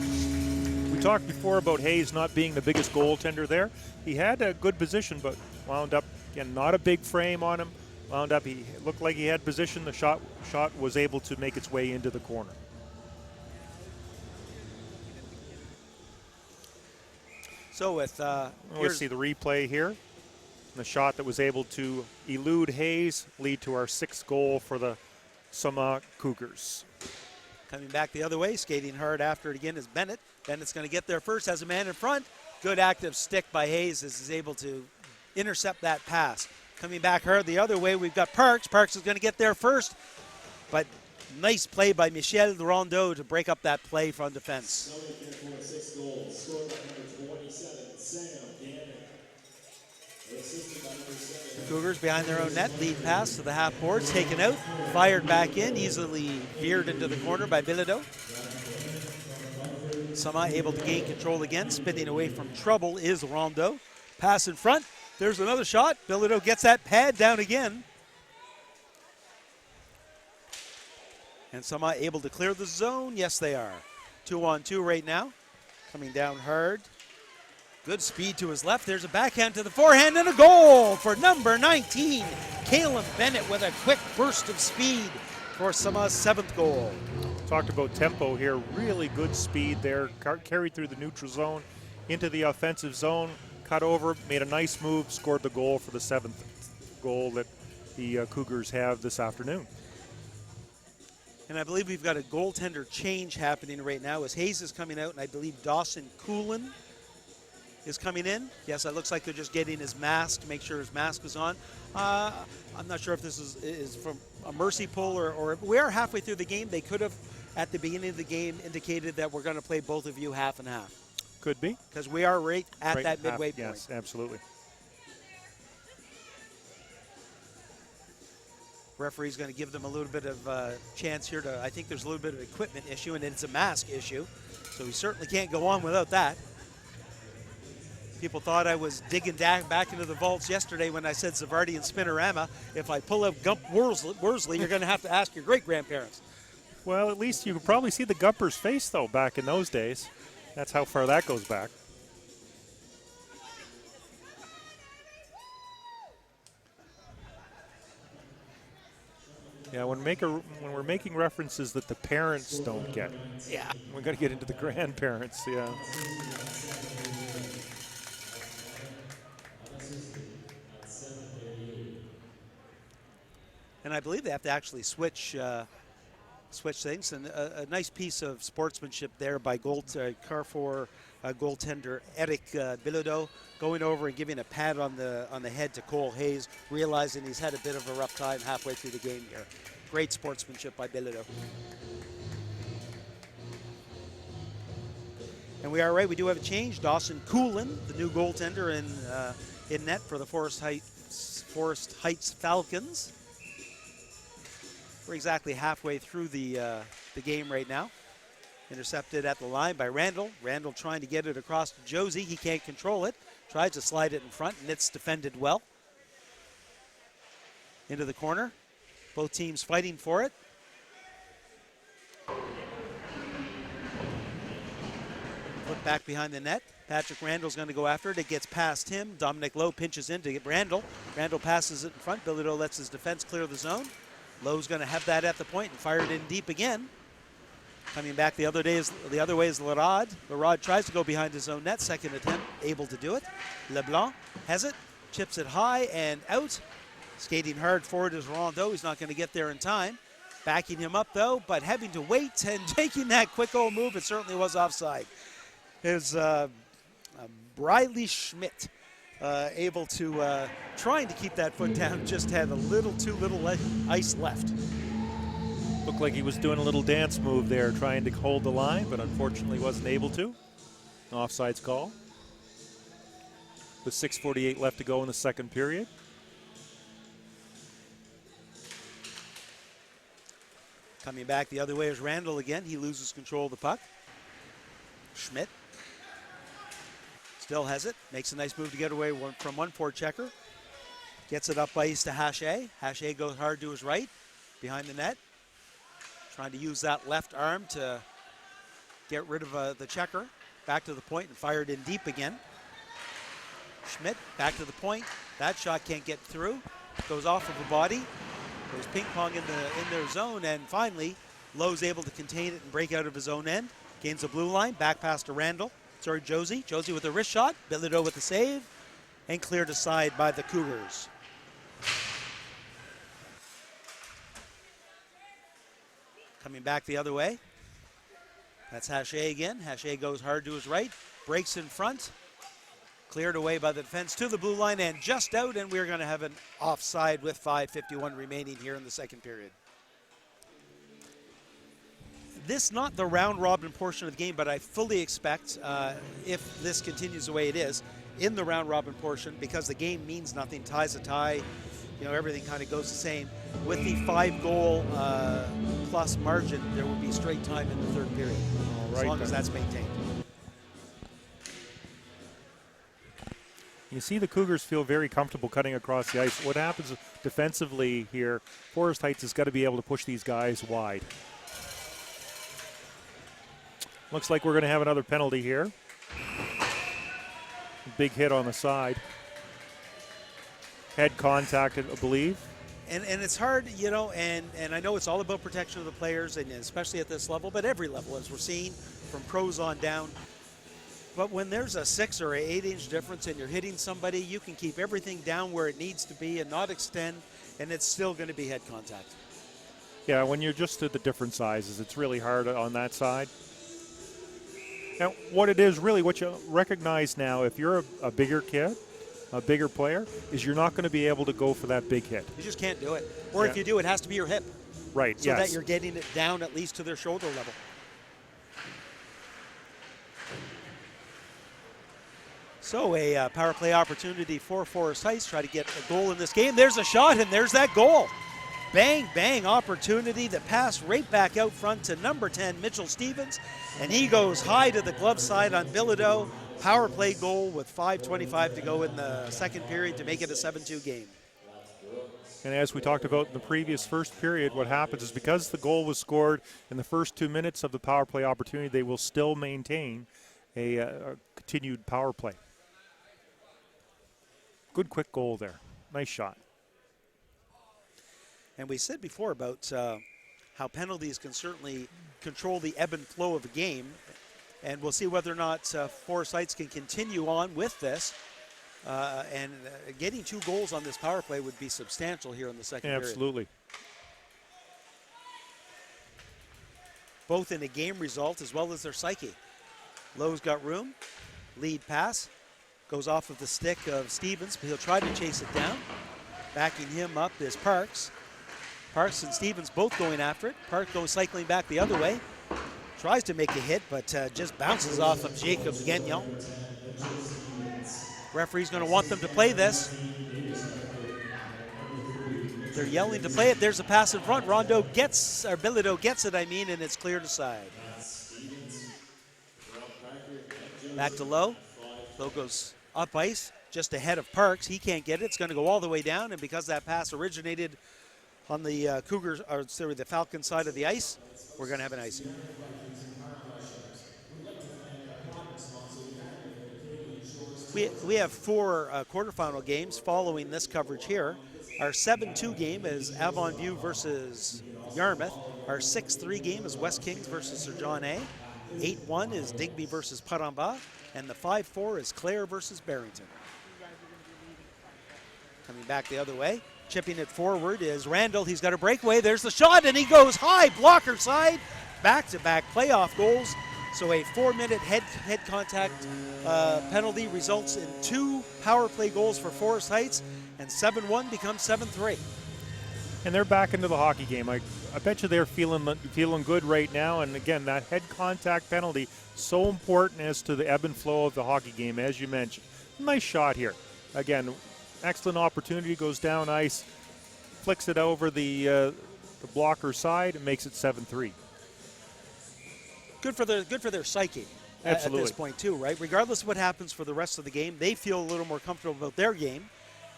We talked before about Hayes not being the biggest goaltender there. He had a good position, but wound up, again, not a big frame on him. Wound up, he looked like he had position. The shot was able to make its way into the corner. So with let's see the replay here. The shot that was able to elude Hayes, lead to our 6th goal for the Sommet Cougars. Coming back the other way, skating hard after it again is Bennett. Bennett's going to get there first, has a man in front. Good active stick by Hayes as he's able to intercept that pass. Coming back hard the other way, we've got Parks. Parks is going to get there first, but nice play by Michel Rondeau to break up that play from defense. The Cougars behind their own net, lead pass to the half boards, taken out, fired back in, easily veered into the corner by Bilodeau. Sommet able to gain control again, spinning away from trouble is Rondeau. Pass in front. There's another shot. Bilodeau gets that pad down again. And Sommet able to clear the zone. Yes, they are. 2-on-2 right now. Coming down hard. Good speed to his left. There's a backhand to the forehand and a goal for number 19. Caleb Bennett with a quick burst of speed for Sommet's 7th goal. Talked about tempo here. Really good speed there. Carried through the neutral zone into the offensive zone. Cut over, made a nice move, scored the goal for the 7th goal that the Cougars have this afternoon. And I believe we've got a goaltender change happening right now as Hayes is coming out, and I believe Dawson Coolin is coming in. Yes, it looks like they're just getting his mask to make sure his mask is on. I'm not sure if this is from a mercy pull or we are halfway through the game. They could have, at the beginning of the game, indicated that we're going to play both of you half and half. Could be. Because we are right at that midway point. Yes, absolutely. Referee's going to give them a little bit of chance here to, I think there's a little bit of equipment issue, and it's a mask issue. So we certainly can't go on without that. People thought I was digging back into the vaults yesterday when I said Zavardi and Spinorama. If I pull out Gump Worsley, you're going to have to ask your great-grandparents. Well, at least you could probably see the Gumper's face, though, back in those days. That's how far that goes back. Yeah, when we're making references that the parents don't get. Yeah. We're going to get into the grandparents, yeah. And I believe they have to actually switch things. And a nice piece of sportsmanship there by Carrefour goaltender Eric Bilodeau, going over and giving a pat on the head to Cole Hayes, realizing he's had a bit of a rough time halfway through the game here. Great sportsmanship by Bilodeau. And we are right. We do have a change. Dawson Coolin, the new goaltender in net for the Forest Heights Falcons. We're exactly halfway through the game right now. Intercepted at the line by Randall. Randall trying to get it across to Josie. He can't control it. Tries to slide it in front, and it's defended well. Into the corner. Both teams fighting for it. Put back behind the net. Patrick Randall's going to go after it. It gets past him. Dominic Lowe pinches in to get Randall. Randall passes it in front. Bilodeau lets his defense clear the zone. Lowe's going to have that at the point and fire it in deep again. Coming back the other way is Larod. Larod tries to go behind his own net. Second attempt, able to do it. LeBlanc has it, chips it high and out. Skating hard forward is Rondeau. He's not going to get there in time. Backing him up, though, but having to wait and taking that quick old move, it certainly was offside. Is Briley Schmidt able to, trying to keep that foot down, just had a little too little ice left. Looked like he was doing a little dance move there, trying to hold the line, but unfortunately wasn't able to. Offsides call. With 6:48 left to go in the second period. Coming back the other way is Randall again. He loses control of the puck. Schmidt still has it. Makes a nice move to get away from one forechecker. Gets it up ice to Haché. Haché goes hard to his right, behind the net. Trying to use that left arm to get rid of the checker. Back to the point and fired in deep again. Schmidt back to the point. That shot can't get through. Goes off of the body. Goes ping pong in their zone, and finally Lowe's able to contain it and break out of his own end. Gains the blue line. Back pass to Randall. Sorry, Josie. Josie with a wrist shot. Bilodeau with the save, and cleared aside by the Cougars. Coming back the other way. That's Haché again. Haché goes hard to his right. Breaks in front. Cleared away by the defense to the blue line and just out, and we're going to have an offside with 5:51 remaining here in the second period. This not the round robin portion of the game, but I fully expect if this continues the way it is in the round robin portion, because the game means nothing, tie's a tie, everything kind of goes the same. With the 5-goal plus margin, there will be straight time in the third period, as long as that's maintained. You see the Cougars feel very comfortable cutting across the ice. What happens defensively here, Forest Heights has got to be able to push these guys wide. Looks like we're going to have another penalty here. Big hit on the side. Head contact, I believe. And it's hard, you know, and I know it's all about protection of the players, and especially at this level, but every level, as we're seeing from pros on down. But when there's a 6 or an 8-inch difference and you're hitting somebody, you can keep everything down where it needs to be and not extend, and it's still going to be head contact. Yeah, when you're just at the different sizes, it's really hard on that side. Now, what it is really, what you recognize now, if you're a bigger kid, a bigger player, is you're not going to be able to go for that big hit. You just can't do it. Or if you do, it has to be your hip. Right, so that you're getting it down at least to their shoulder level. So a power play opportunity for Forest Heights. Try to get a goal in this game. There's a shot, and there's that goal. Bang, bang opportunity. The pass right back out front to number 10, Mitchell Stevens. And he goes high to the glove side on Bilodeau. Power play goal with 5:25 to go in the second period to make it a 7-2 game. And as we talked about in the previous first period, what happens is because the goal was scored in the first 2 minutes of the power play opportunity, they will still maintain a continued power play. Good quick goal there. Nice shot. And we said before about how penalties can certainly control the ebb and flow of a game. And we'll see whether or not Forest Heights can continue on with this. And getting 2 goals on this power play would be substantial here in the second period. Absolutely. Both in a game result as well as their psyche. Lowe's got room. Lead pass. Goes off of the stick of Stevens, but he'll try to chase it down. Backing him up is Parks. Parks and Stevens both going after it. Parks goes cycling back the other way. Tries to make a hit, but just bounces off of Jacob Gagnon. Referee's going to want them to play this. They're yelling to play it. There's a pass in front. Bilodeau gets it, and it's cleared aside. Back to Lowe. Lowe goes up ice, just ahead of Parks. He can't get it. It's going to go all the way down, and because that pass originated on the Cougars, or sorry, the Falcon side of the ice, we're going to have an icing. We have 4 quarterfinal games following this coverage here. Our 7-2 game is Avon View versus Yarmouth. Our 6-3 game is West Kings versus Sir John A. 8-1 is Digby versus Paramba. And the 5-4 is Clare versus Barrington. Coming back the other way. Chipping it forward is Randall. He's got a breakaway. There's the shot, and he goes high. Blocker side. Back-to-back playoff goals. So a 4-minute head contact penalty results in 2 power play goals for Forest Heights, and 7-1 becomes 7-3. And they're back into the hockey game. I bet you they're feeling good right now. And again, that head contact penalty, so important as to the ebb and flow of the hockey game, as you mentioned. Nice shot here. Again, excellent opportunity, goes down ice, flicks it over the blocker side, and makes it 7-3. Good for their psyche. Absolutely. At this point too, right? Regardless of what happens for the rest of the game, they feel a little more comfortable about their game,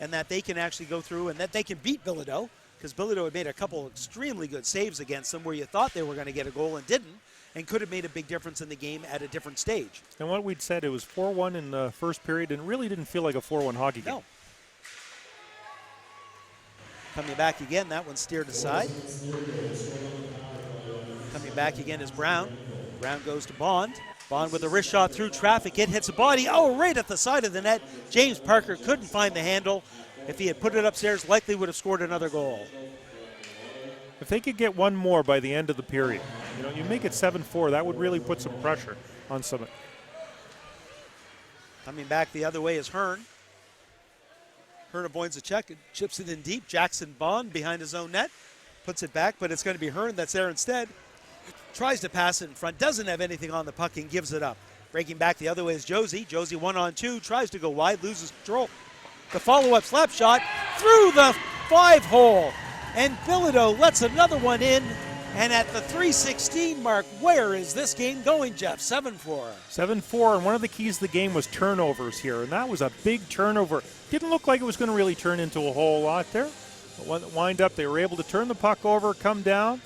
and that they can actually go through and that they can beat Bilodeau, because Bilodeau had made a couple extremely good saves against them where you thought they were going to get a goal and didn't, and could have made a big difference in the game at a different stage. And what we'd said, it was 4-1 in the first period, and really didn't feel like a 4-1 hockey game. No. Coming back again, that one steered aside. Coming back again is Brown. Brown goes to Bond. Bond with a wrist shot through traffic. It hits a body. Oh, right at the side of the net. James Parker couldn't find the handle. If he had put it upstairs, likely would have scored another goal. If they could get one more by the end of the period, you make it 7-4, that would really put some pressure on Sommet. Coming back the other way is Hearn. Hearn avoids the check and chips it in deep. Jackson Bond behind his own net. Puts it back, but it's going to be Hearn that's there instead. Tries to pass it in front, doesn't have anything on the puck and gives it up. Breaking back the other way is Josie. Josie 1-on-2, tries to go wide, loses control. The follow-up slap shot through the 5-hole. And Bilodeau lets another one in And at the 3:16 mark, where is this game going, Jeff? 7-4. 7-4, and one of the keys of the game was turnovers here, and that was a big turnover. Didn't look like it was going to really turn into a whole lot there. But wind up, they were able to turn the puck over, come down.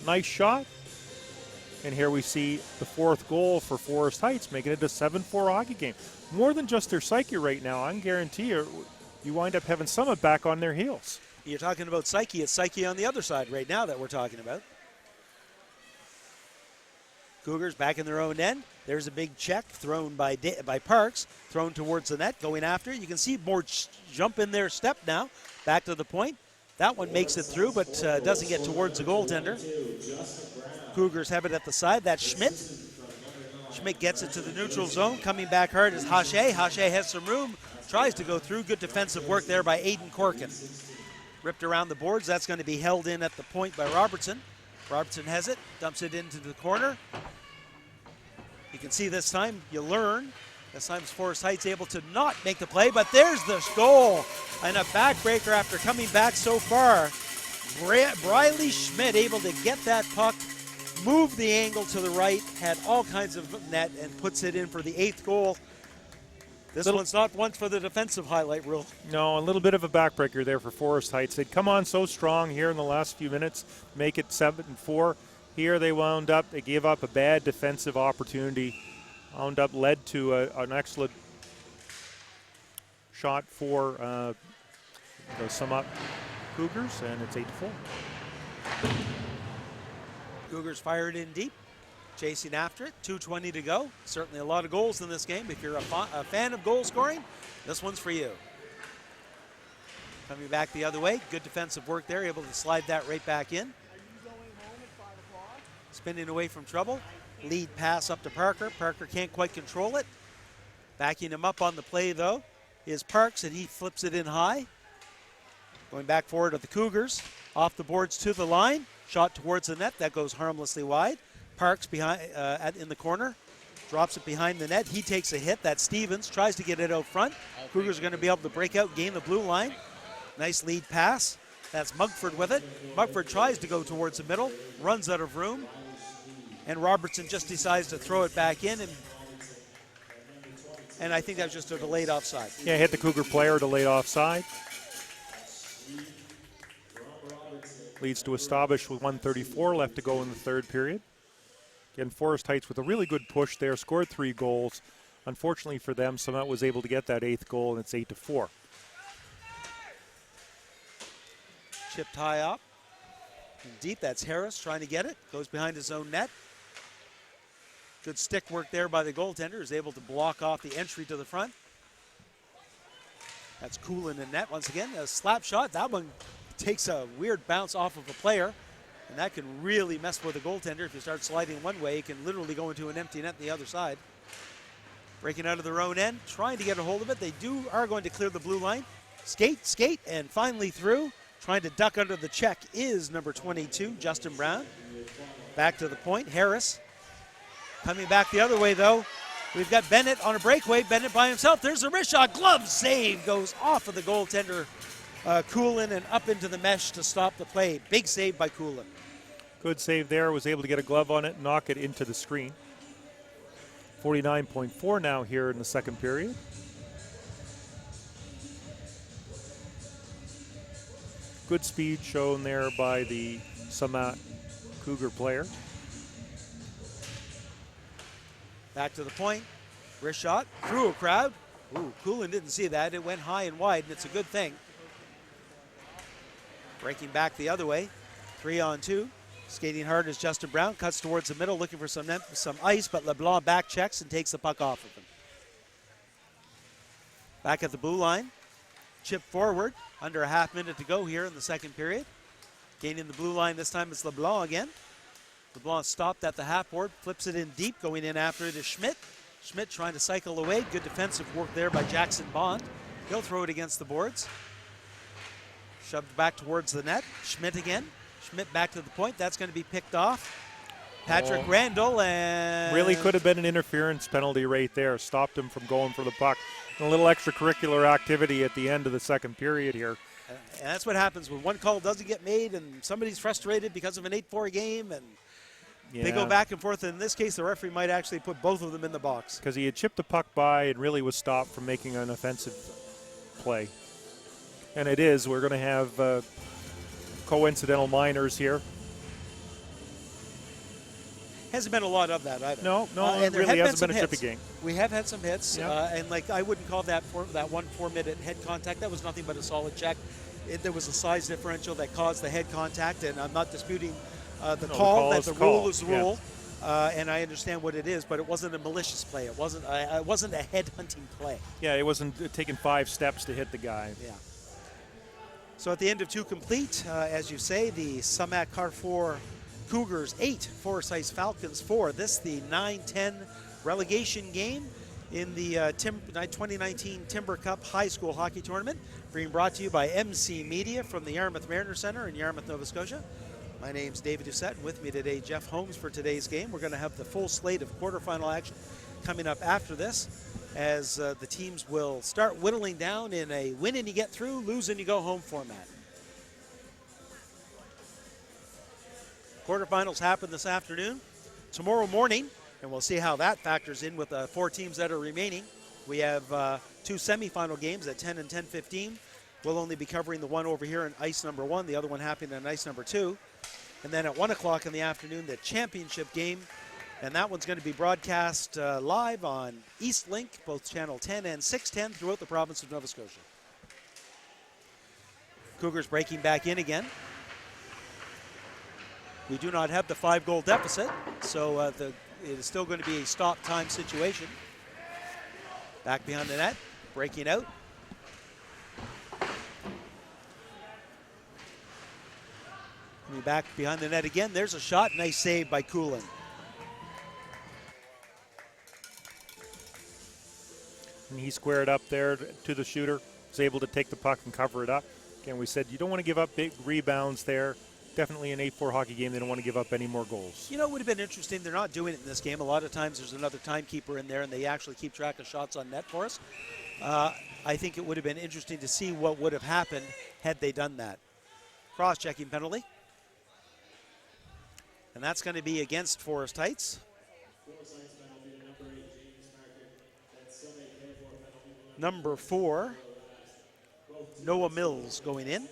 Nice shot. And here we see the fourth goal for Forest Heights, making it a 7-4 hockey game. More than just their psyche right now, I can guarantee you wind up having Sommet back on their heels. You're talking about psyche. It's psyche on the other side right now that we're talking about. Cougars back in their own end. There's a big check thrown by Parks, thrown towards the net, going after it. You can see more jump in their step now, back to the point. That one makes it through, but doesn't get towards the goaltender. Cougars have it at the side. That's Schmidt. Schmidt gets it to the neutral zone. Coming back hard is Hache. Hache has some room, tries to go through. Good defensive work there by Aiden Corkin. Ripped around the boards. That's going to be held in at the point by Robertson. Robertson has it, dumps it into the corner. You can see this time, you learn. This time Forest Heights able to not make the play, but there's the goal. And a backbreaker after coming back so far. Briley Schmidt able to get that puck, move the angle to the right, had all kinds of net, and puts it in for the 8th goal. This one's not one for the defensive highlight reel. No, a little bit of a backbreaker there for Forest Heights. They'd come on so strong here in the last few minutes, make it 7-4. Here they wound up, they gave up a bad defensive opportunity. Wound up led to an excellent shot for the Sommet Cougars, and it's 8-4. Cougars fired in deep, chasing after it. 2:20 to go. Certainly a lot of goals in this game. If you're a fan of goal scoring, this one's for you. Coming back the other way. Good defensive work there. Able to slide that right back in. Spinning away from trouble. Lead pass up to Parker. Parker can't quite control it. Backing him up on the play, though, is Parks, and he flips it in high. Going back forward of the Cougars. Off the boards to the line. Shot towards the net. That goes harmlessly wide. Parks behind in the corner. Drops it behind the net. He takes a hit. That's Stevens. Tries to get it out front. Cougars are going to be able to break out, gain the blue line. Nice lead pass. That's Mugford with it. Mugford tries to go towards the middle. Runs out of room. And Robertson just decides to throw it back in. And I think that was just a delayed offside. Yeah, hit the Cougar player, delayed offside. Leads to a Stabish with 1:34 left to go in the third period. Again, Forest Heights with a really good push there, scored 3 goals. Unfortunately for them, Sommet was able to get that 8th goal, and it's 8-4. Chipped high up. And deep, that's Harris trying to get it. Goes behind his own net. Good stick work there by the goaltender. Is able to block off the entry to the front. That's Coolin in net once again. A slap shot. That one takes a weird bounce off of a player. And that can really mess with the goaltender. If you start sliding one way, it can literally go into an empty net on the other side. Breaking out of their own end, trying to get a hold of it. They are going to clear the blue line. Skate, and finally through. Trying to duck under the check is number 22, Justin Brown. Back to the point, Harris. Coming back the other way, though. We've got Bennett on a breakaway. Bennett by himself. There's a wrist shot. Glove save goes off of the goaltender, Coolin, and up into the mesh to stop the play. Big save by Coolin. Good save there. Was able to get a glove on it and knock it into the screen. 49.4 now here in the second period. Good speed shown there by the Sommet Cougar player. Back to the point. Wrist shot through a crowd. Ooh, Coolin didn't see that. It went high and wide, and it's a good thing. Breaking back the other way. 3-on-2. Skating hard is Justin Brown. Cuts towards the middle, looking for some ice, but LeBlanc back checks and takes the puck off of him. Back at the blue line. Chip forward. Under a half minute to go here in the second period. Gaining the blue line this time it's LeBlanc again. LeBlanc stopped at the half board, flips it in deep, going in after it is Schmidt. Schmidt trying to cycle away. Good defensive work there by Jackson Bond. He'll throw it against the boards. Shoved back towards the net. Schmidt again. Schmidt back to the point. That's going to be picked off. Patrick Randall, and really could have been an interference penalty right there. Stopped him from going for the puck. And a little extracurricular activity at the end of the second period here. And that's what happens when one call doesn't get made and somebody's frustrated because of an 8-4 game, and they go back and forth. In this case, the referee might actually put both of them in the box. Because he had chipped the puck by and really was stopped from making an offensive play. And it is. We're going to have coincidental minors here. Hasn't been a lot of that either. No, it and there really have hasn't been a hits. chippy game. We have had some hits, Yeah. and like I wouldn't call that 4-minute head contact. That was nothing but a solid check. There was a size differential that caused the head contact, and I'm not disputing the call. That the rule is the rule, and I understand what it is, but it wasn't a malicious play. It wasn't a head hunting play. Yeah, it wasn't taking 5 steps to hit the guy. Yeah. So at the end of 2 complete, as you say, the Sommet Carrefour Cougars 8, Forsyth Falcons 4. This the 9-10 relegation game in the 2019 Timber Cup High School Hockey Tournament, being brought to you by MC Media from the Yarmouth Mariner Center in Yarmouth, Nova Scotia. My name's David Doucette, and with me today, Jeff Holmes for today's game. We're going to have the full slate of quarterfinal action coming up after this, as the teams will start whittling down in a win and you get through, lose and you go home format. Quarterfinals happen this afternoon, tomorrow morning, and we'll see how that factors in with the 4 teams that are remaining. We have 2 semifinal games at 10 and 10:15. We'll only be covering the one over here in ice number 1, the other one happening on ice number 2. And then at 1 o'clock in the afternoon, the championship game, and that one's going to be broadcast live on East Link, both Channel 10 and 610 throughout the province of Nova Scotia. Cougars breaking back in again. We do not have the 5-goal deficit, so it is still going to be a stop time situation. Back behind the net, breaking out. Coming back behind the net again. There's a shot. Nice save by Coolin. And he squared up there to the shooter, was able to take the puck and cover it up. Again, we said you don't want to give up big rebounds there. Definitely an 8-4 hockey game. They don't want to give up any more goals. You know, it would have been interesting. They're not doing it in this game. A lot of times there's another timekeeper in there, and they actually keep track of shots on net for us. I think it would have been interesting to see what would have happened had they done that. Cross-checking penalty. And that's going to be against Forest Heights. Number 4, Noah Mills going in.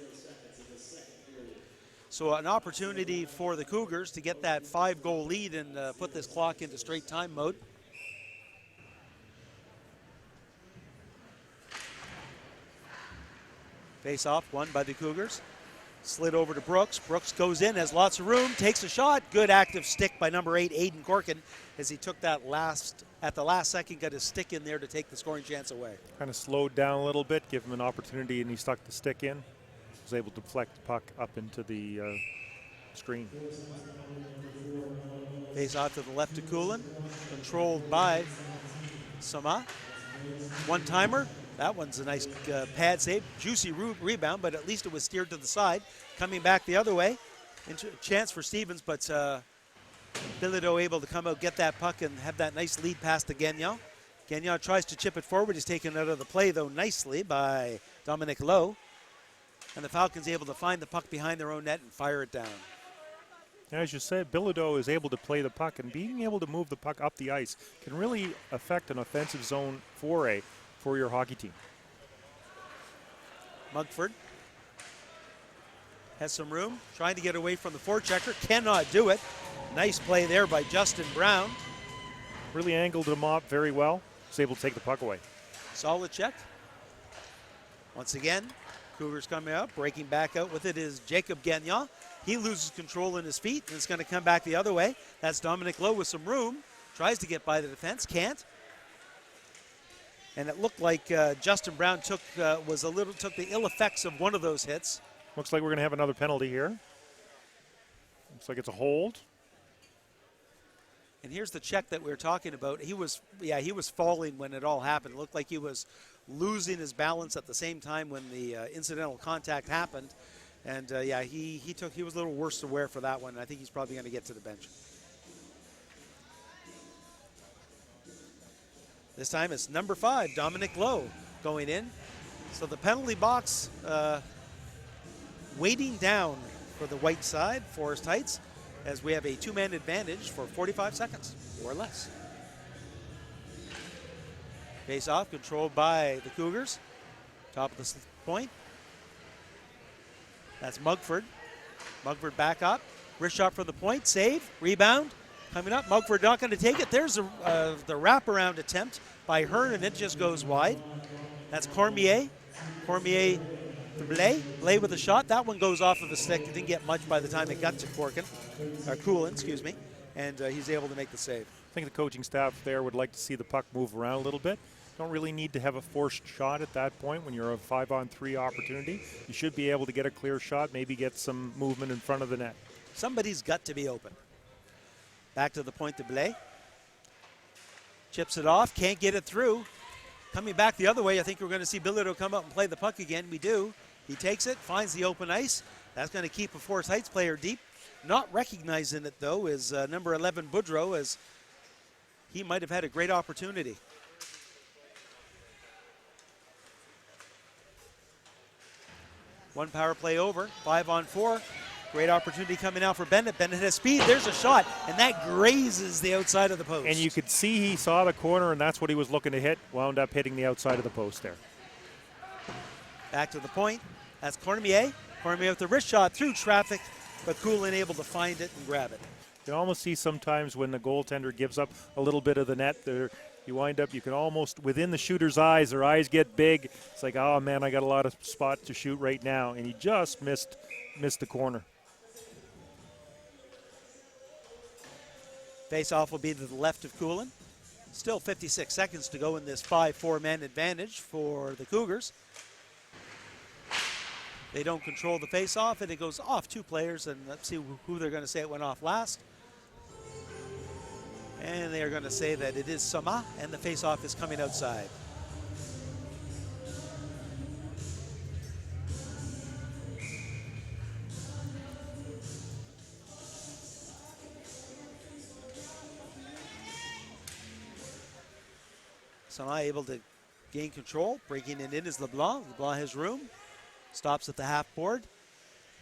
So an opportunity for the Cougars to get that 5-goal lead and put this clock into straight time mode. Face off, won by the Cougars. Slid over to Brooks. Brooks goes in, has lots of room, takes a shot. Good active stick by number 8, Aiden Corkin, as he took that at the last second, got his stick in there to take the scoring chance away. Kind of slowed down a little bit, give him an opportunity, and he stuck the stick in. Was able to deflect the puck up into the screen. Face off to the left to Coolin, controlled by Sommet. One-timer. That one's a nice pad save. Juicy rebound, but at least it was steered to the side. Coming back the other way. Chance for Stevens, but Bilodeau able to come out, get that puck, and have that nice lead pass to Gagnon. Gagnon tries to chip it forward. He's taken out of the play, though, nicely by Dominic Lowe. And the Falcons able to find the puck behind their own net and fire it down. As you said, Bilodeau is able to play the puck, and being able to move the puck up the ice can really affect an offensive zone foray for your hockey team. Mugford has some room, trying to get away from the forechecker, cannot do it. Nice play there by Justin Brown. Really angled him off very well. Was able to take the puck away. Solid check. Once again, Cougars coming up, breaking back out with it is Jacob Gagnon. He loses control in his feet, and it's going to come back the other way. That's Dominic Lowe with some room. Tries to get by the defense, can't. And it looked like Justin Brown took the ill effects of one of those hits. Looks like we're going to have another penalty here. Looks like it's a hold. And here's the check that we were talking about. He was falling when it all happened. It looked like he was losing his balance at the same time when the incidental contact happened. And he was a little worse to wear for that one. I think he's probably going to get to the bench. This time it's number 5, Dominic Lowe, going in. So the penalty box waiting down for the white side, Forest Heights, as we have a two-man advantage for 45 seconds or less. Face off, controlled by the Cougars. Top of the point. That's Mugford. Mugford back up. Wrist shot from the point. Save. Rebound. Coming up. Mugford not going to take it. There's the wraparound attempt by Hearn, and it just goes wide. That's Cormier. Cormier to Blais. Blais with a shot. That one goes off of the stick. It didn't get much by the time it got to Coolin, excuse me. And he's able to make the save. I think the coaching staff there would like to see the puck move around a little bit. Don't really need to have a forced shot at that point when you're a 5-on-3 opportunity. You should be able to get a clear shot, maybe get some movement in front of the net. Somebody's got to be open. Back to the point to Blais. Chips it off, can't get it through. Coming back the other way, I think we're going to see Bilodeau come up and play the puck again. We do. He takes it, finds the open ice. That's going to keep a Forest Heights player deep. Not recognizing it, though, is number 11, Boudreau, as he might have had a great opportunity. One power play over, 5-on-4. Great opportunity coming out for Bennett. Bennett has speed. There's a shot, and that grazes the outside of the post. And you could see he saw the corner, and that's what he was looking to hit. Wound up hitting the outside of the post there. Back to the point. That's Cormier. Cormier with the wrist shot through traffic, but Coolin able to find it and grab it. You almost see sometimes when the goaltender gives up a little bit of the net, there you wind up, you can almost, within the shooter's eyes, their eyes get big. It's like, oh man, I got a lot of spot to shoot right now. And he just missed the corner. Face-off will be to the left of Coolin. Still 56 seconds to go in this 5-4-man advantage for the Cougars. They don't control the face-off, and it goes off two players, and let's see who they're going to say it went off last. And they are going to say that it is Sommet, and the face-off is coming outside. Sommet able to gain control. Breaking it in is LeBlanc. LeBlanc has room. Stops at the half board.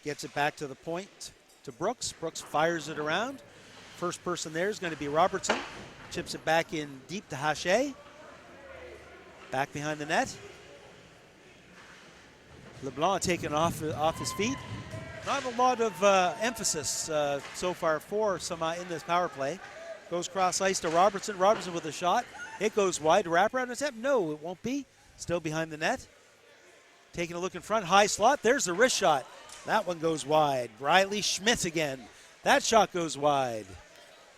Gets it back to the point to Brooks. Brooks fires it around. First person there is going to be Robertson. Chips it back in deep to Haché. Back behind the net. LeBlanc taken off his feet. Not a lot of emphasis so far for Sommet in this power play. Goes cross ice to Robertson. Robertson with a shot. It goes wide. Wraparound attempt. No, it won't be. Still behind the net. Taking a look in front. High slot. There's the wrist shot. That one goes wide. Riley Schmidt again. That shot goes wide.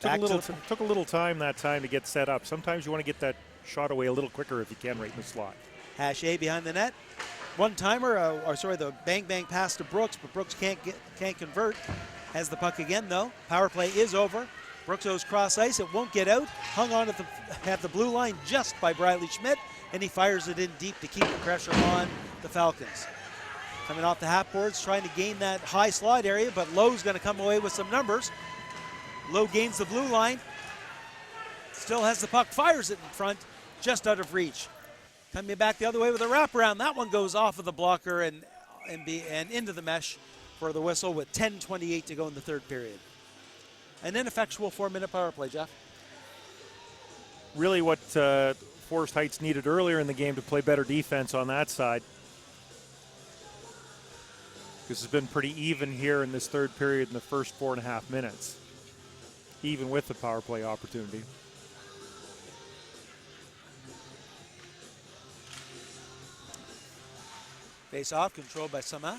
Took a little time that time to get set up. Sometimes you want to get that shot away a little quicker if you can right in the slot. Haché behind the net. One-timer, the bang-bang pass to Brooks, but Brooks can't convert. Has the puck again, though. Power play is over. Brooks goes cross ice. It won't get out. Hung on at the blue line just by Riley Schmidt, and he fires it in deep to keep the pressure on the Falcons. Coming off the half boards, trying to gain that high slot area, but Lowe's going to come away with some numbers. Lowe gains the blue line. Still has the puck, fires it in front, just out of reach. Coming back the other way with a wraparound. That one goes off of the blocker and into the mesh for the whistle with 10:28 to go in the third period. An ineffectual 4-minute power play, Jeff. Really what Forest Heights needed earlier in the game to play better defense on that side. This has been pretty even here in this third period in the first 4.5 minutes, even with the power play opportunity. Face off, controlled by Sommet.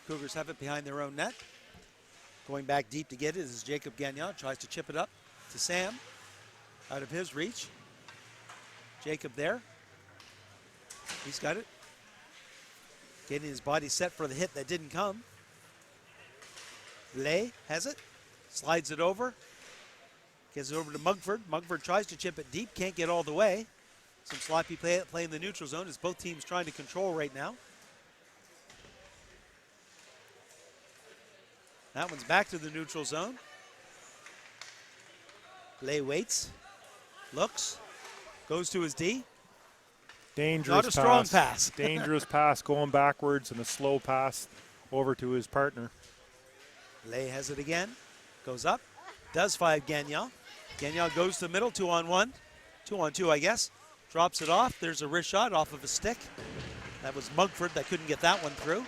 Cougars have it behind their own net. Going back deep to get it is Jacob Gagnon. Tries to chip it up to Sam. Out of his reach. Jacob there. He's got it. Getting his body set for the hit that didn't come. Blais has it. Slides it over. Gets it over to Mugford. Mugford tries to chip it deep. Can't get all the way. Some sloppy play in the neutral zone as both teams trying to control right now. That one's back to the neutral zone. Blais waits. Looks. Goes to his D. Dangerous Not a strong pass. Dangerous pass going backwards and a slow pass over to his partner. Lay has it again. Goes up. Does 5 Gagnon. Gagnon goes to the middle, 2-on-1. 2-on-2, I guess. Drops it off. There's a wrist shot off of a stick. That was Mugford that couldn't get that one through.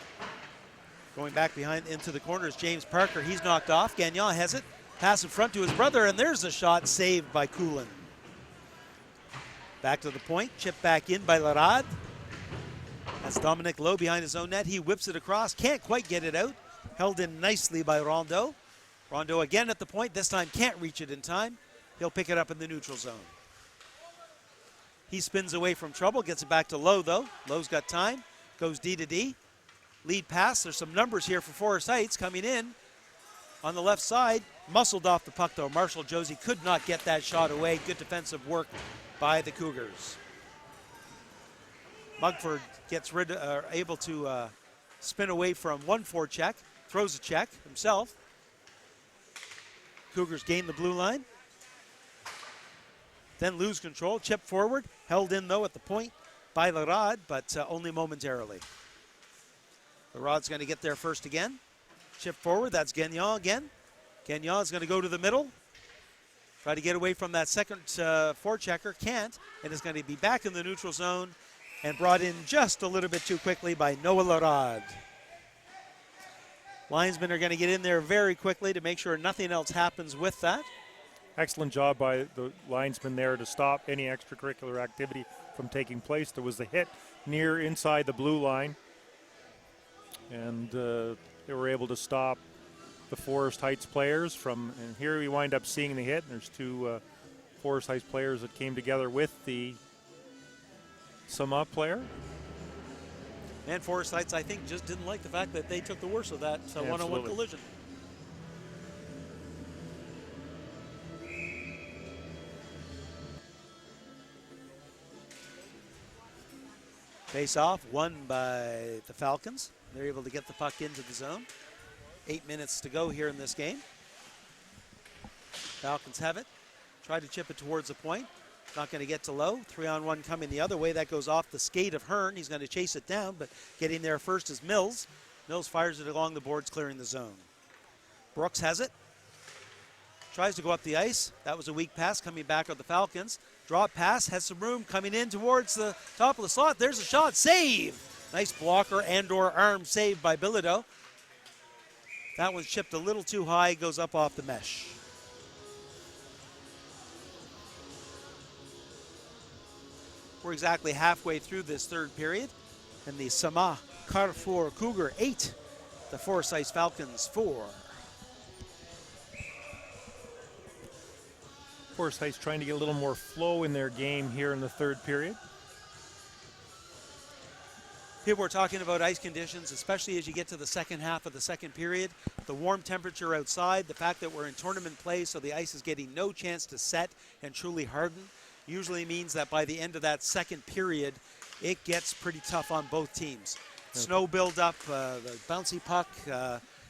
Going back behind into the corner is James Parker. He's knocked off. Gagnon has it. Pass in front to his brother, and there's a shot saved by Coolin. Back to the point. Chip back in by Larad. That's Dominic Lowe behind his own net. He whips it across. Can't quite get it out. Held in nicely by Rondeau. Rondeau again at the point. This time can't reach it in time. He'll pick it up in the neutral zone. He spins away from trouble. Gets it back to Lowe, though. Lowe's got time. Goes D to D. Lead pass. There's some numbers here for Forest Heights coming in on the left side. Muscled off the puck, though. Marshall Josie could not get that shot away. Good defensive work by the Cougars. Mugford gets able to spin away from one forecheck. Throws a check himself. Cougars gain the blue line. Then lose control. Chip forward. Held in, though, at the point by Larad, but only momentarily. Larad's going to get there first again. Chip forward. That's Gagnon again. Gagnon's going to go to the middle. Try to get away from that second forechecker. Can't. And is going to be back in the neutral zone and brought in just a little bit too quickly by Noah Larad. Linesmen are going to get in there very quickly to make sure nothing else happens with that. Excellent job by the linesman there to stop any extracurricular activity from taking place. There was a hit near inside the blue line, and they were able to stop the Forest Heights players from, and here we wind up seeing the hit, and there's two Forest Heights players that came together with the Sommet player. And Forest Heights, I think, just didn't like the fact that they took the worst of that one-on-one collision. Face off, won by the Falcons. They're able to get the puck into the zone. 8 minutes to go here in this game. Falcons have it. Try to chip it towards the point. Not going to get to Lowe. 3-on-1 coming the other way. That goes off the skate of Hearn. He's going to chase it down, but getting there first is Mills. Mills fires it along the boards, clearing the zone. Brooks has it. Tries to go up the ice. That was a weak pass coming back of the Falcons. Drop pass, has some room coming in towards the top of the slot. There's a shot. Save! Nice blocker and/or arm save by Bilodeau. That one's chipped a little too high. Goes up off the mesh. We're exactly halfway through this third period. And the Sommet Carrefour Cougar 8, the Forest Heights Falcons 4. Forest Heights trying to get a little more flow in their game here in the third period. People were talking about ice conditions, especially as you get to the second half of the second period. The warm temperature outside, the fact that we're in tournament play, so the ice is getting no chance to set and truly harden, usually means that by the end of that second period, it gets pretty tough on both teams. Okay. Snow buildup, the bouncy puck,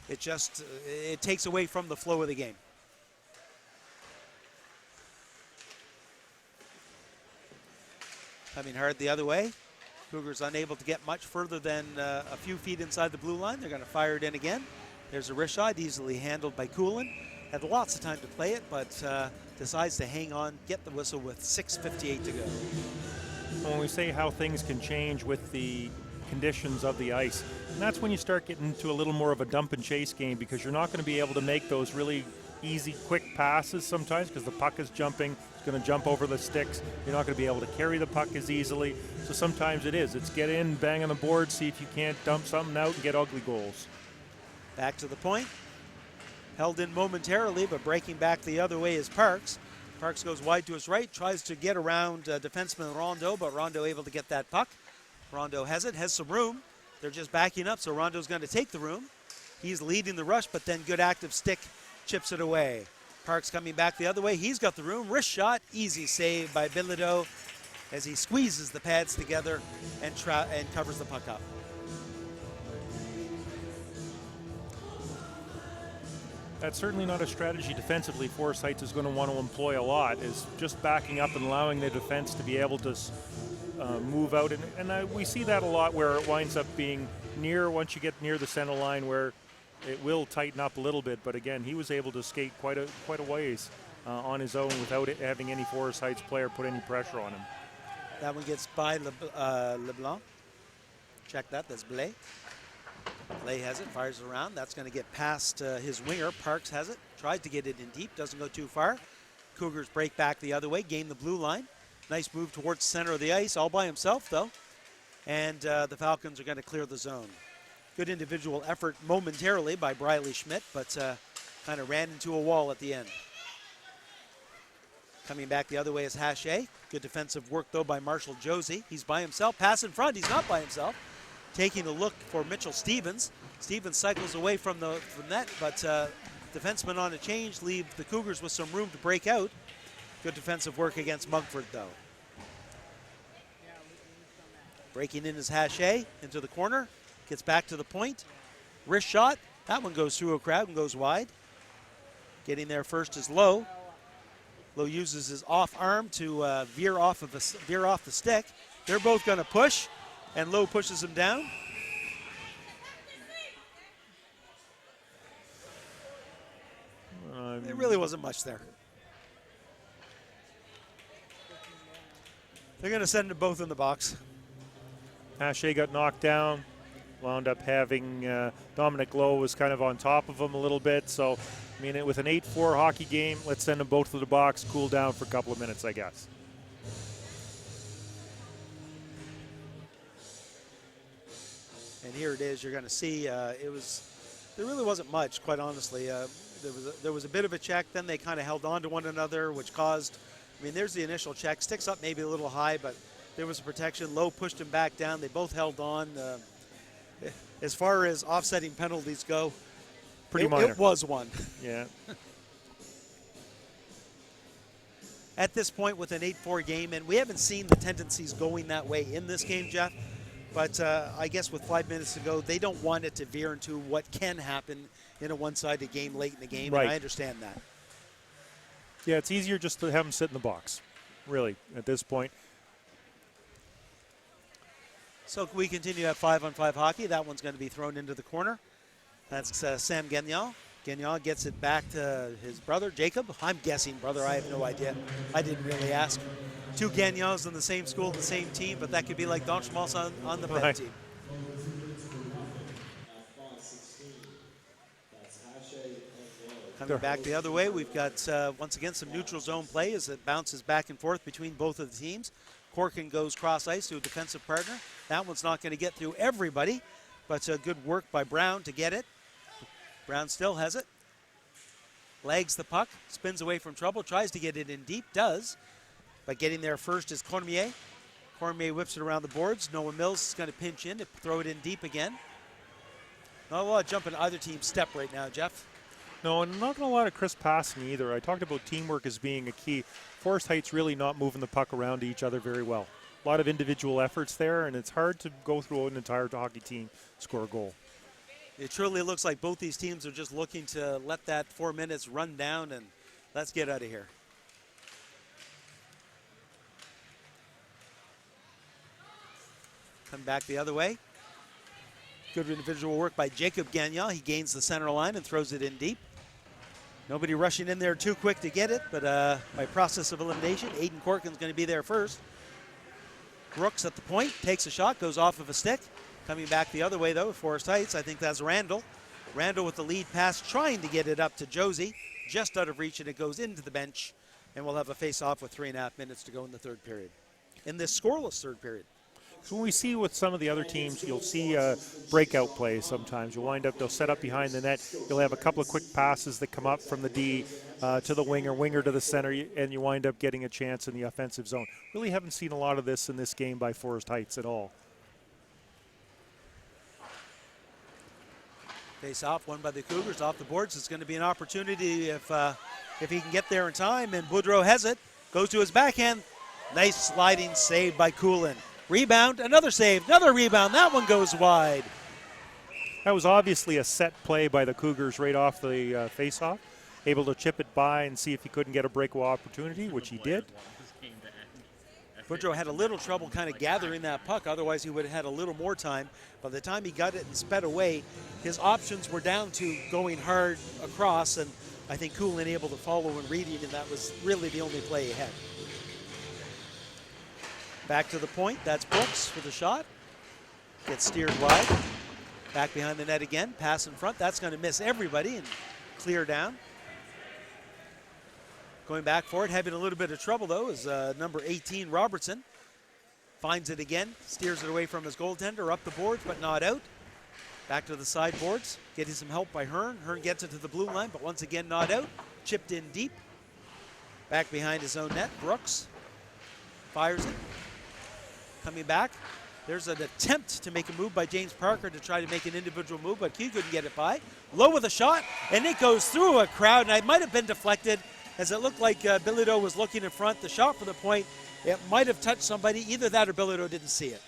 it takes away from the flow of the game. Coming hard the other way. Cougars unable to get much further than a few feet inside the blue line. They're going to fire it in again. There's a wrist shot, easily handled by Coolin. Had lots of time to play it, but decides to hang on, get the whistle with 6:58 to go. When we say how things can change with the conditions of the ice, and that's when you start getting into a little more of a dump and chase game, because you're not going to be able to make those really easy, quick passes sometimes because the puck is jumping. It's going to jump over the sticks. You're not going to be able to carry the puck as easily. So sometimes it's get in, bang on the board, see if you can't dump something out and get ugly goals. Back to the point. Held in momentarily, but breaking back the other way is Parks. Parks goes wide to his right, tries to get around defenseman Rondeau, but Rondeau able to get that puck. Rondeau has it, has some room. They're just backing up, so Rondeau's going to take the room. He's leading the rush, but then good active stick chips it away. Parks coming back the other way. He's got the room. Wrist shot. Easy save by Bilodeau as he squeezes the pads together and covers the puck up. That's certainly not a strategy defensively Forest Heights is going to want to employ a lot, is just backing up and allowing the defense to be able to move out. And we see that a lot where it winds up being once you get near the center line where it will tighten up a little bit. But again, he was able to skate quite a ways on his own without having any Forest Heights player put any pressure on him. That one gets by LeBlanc. Check that. That's Blais. Blais has it, fires it around. That's going to get past his winger. Parks has it, tries to get it in deep, doesn't go too far. Cougars break back the other way, gain the blue line. Nice move towards the center of the ice, all by himself though. And the Falcons are going to clear the zone. Good individual effort momentarily by Briley Schmidt, but kind of ran into a wall at the end. Coming back the other way is Hache. Good defensive work though by Marshall Josie. He's by himself, pass in front, he's not by himself. Taking a look for Mitchell Stevens. Stevens cycles away from that, but defensemen on a change leave the Cougars with some room to break out. Good defensive work against Mugford, though. Breaking in is Hache into the corner. Gets back to the point. Wrist shot. That one goes through a crowd and goes wide. Getting there first is Lowe. Lowe uses his off arm to veer off the stick. They're both going to push. And Lowe pushes him down. There really wasn't much there. They're going to send them both in the box. Hache got knocked down. Wound up having Dominic Lowe was kind of on top of him a little bit. So, I mean, with an 8-4 hockey game, let's send them both to the box, cool down for a couple of minutes, I guess. And here it is. You're going to see there really wasn't much, quite honestly. There was a bit of a check. Then they kind of held on to one another, which caused, I mean, there's the initial check. Sticks up maybe a little high, but there was a protection. Lowe pushed him back down. They both held on. As far as offsetting penalties go, pretty minor. It was one. Yeah. At this point with an 8-4 game, and we haven't seen the tendencies going that way in this game, Jeff. But I guess with 5 minutes to go, they don't want it to veer into what can happen in a one-sided game late in the game, right. And I understand that. Yeah, it's easier just to have them sit in the box, really, at this point. So we continue at 5-on-5 hockey. That one's going to be thrown into the corner. That's Sam Gagnon. Gagnon gets it back to his brother, Jacob. I'm guessing brother. I have no idea. I didn't really ask. Two Gagnons in the same school, the same team, but that could be like Don Schmaltz on the pen team. Coming back the other way, we've got, once again, some neutral zone play as it bounces back and forth between both of the teams. Corkin goes cross ice to a defensive partner. That one's not going to get through everybody, but good work by Brown to get it. Brown still has it. Lags the puck, spins away from trouble, tries to get it in deep, does. But getting there first is Cormier. Cormier whips it around the boards. Noah Mills is going to pinch in to throw it in deep again. Not a lot of jumping either team's step right now, Jeff. No, and not a lot of crisp passing either. I talked about teamwork as being a key. Forest Heights really not moving the puck around to each other very well. A lot of individual efforts there, and it's hard to go through an entire hockey team score a goal. It truly looks like both these teams are just looking to let that 4 minutes run down and let's get out of here. Come back the other way. Good individual work by Jacob Gagnon. He gains the center line and throws it in deep. Nobody rushing in there too quick to get it, but by process of elimination, Aiden Corkin's going to be there first. Brooks at the point, takes a shot, goes off of a stick. Coming back the other way, though, Forest Heights, I think that's Randall. Randall with the lead pass, trying to get it up to Josie. Just out of reach, and it goes into the bench. And we'll have a face-off with 3.5 minutes to go in the third period. In this scoreless third period. So when we see with some of the other teams, you'll see breakout plays sometimes. You'll wind up, they'll set up behind the net. You'll have a couple of quick passes that come up from the D to the winger to the center, and you wind up getting a chance in the offensive zone. Really haven't seen a lot of this in this game by Forest Heights at all. Face off, won by the Cougars, off the boards. It's going to be an opportunity if he can get there in time, and Boudreau has it. Goes to his backhand. Nice sliding save by Coolin. Rebound, another save, another rebound. That one goes wide. That was obviously a set play by the Cougars right off the face-off. Able to chip it by and see if he couldn't get a breakaway opportunity, which he did. Woodrow had a little trouble kind of gathering that puck. Otherwise, he would have had a little more time. By the time he got it and sped away, his options were down to going hard across, and I think Coolin able to follow and reading, and that was really the only play he had. Back to the point. That's Brooks for the shot. Gets steered wide. Back behind the net again. Pass in front. That's going to miss everybody and clear down. Going back for it, having a little bit of trouble though, is number 18, Robertson. Finds it again, steers it away from his goaltender, up the boards, but not out. Back to the sideboards, getting some help by Hearn. Hearn gets it to the blue line, but once again not out. Chipped in deep. Back behind his own net, Brooks fires it. Coming back, there's an attempt to make a move by James Parker to try to make an individual move, but he couldn't get it by. Low with a shot, and it goes through a crowd, and it might have been deflected, as it looked like Bilodeau was looking in front. The shot for the point, it might have touched somebody. Either that or Bilodeau didn't see it.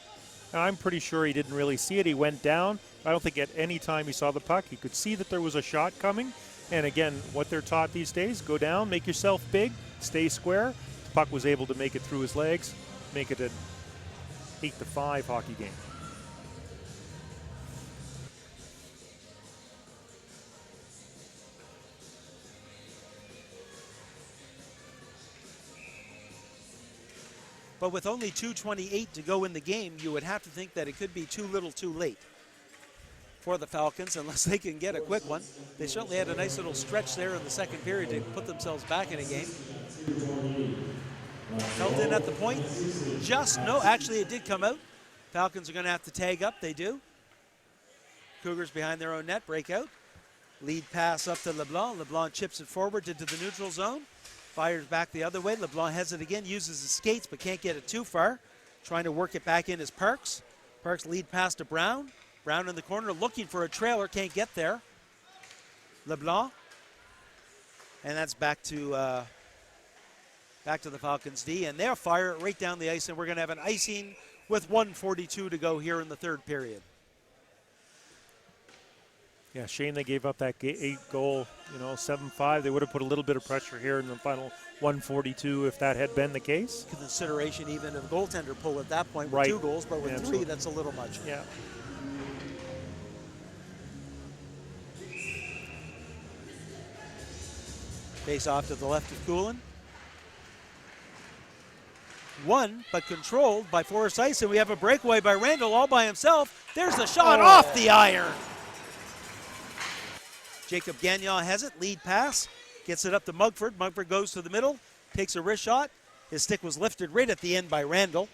I'm pretty sure he didn't really see it. He went down. I don't think at any time he saw the puck. He could see that there was a shot coming. And again, what they're taught these days, go down, make yourself big, stay square. The puck was able to make it through his legs, make it an 8-5 hockey game. But with only 2:28 to go in the game, you would have to think that it could be too little too late for the Falcons, unless they can get a quick one. They certainly had a nice little stretch there in the second period to put themselves back in a game. Held in at the point. Actually it did come out. Falcons are going to have to tag up. They do. Cougars behind their own net, break out. Lead pass up to LeBlanc. LeBlanc chips it forward into the neutral zone. Fires back the other way. LeBlanc has it again, uses his skates, but can't get it too far. Trying to work it back in is Parks. Parks lead pass to Brown. Brown in the corner looking for a trailer, can't get there. LeBlanc. And that's back to the Falcons D, and they'll fire it right down the ice, and we're going to have an icing with 1:42 to go here in the third period. Yeah, shame they gave up that 8-goal, 7-5. They would have put a little bit of pressure here in the final 1:42 if that had been the case. Consideration even of goaltender pull at that point with Right. 2 goals, but with Absolutely. 3, that's a little much. Yeah. Face off to the left of Coolin. Won, but controlled by Forrest Ice, and we have a breakaway by Randall all by himself. There's the shot off the iron. Jacob Gagnon has it, lead pass, gets it up to Mugford. Mugford goes to the middle, takes a wrist shot. His stick was lifted right at the end by Randall,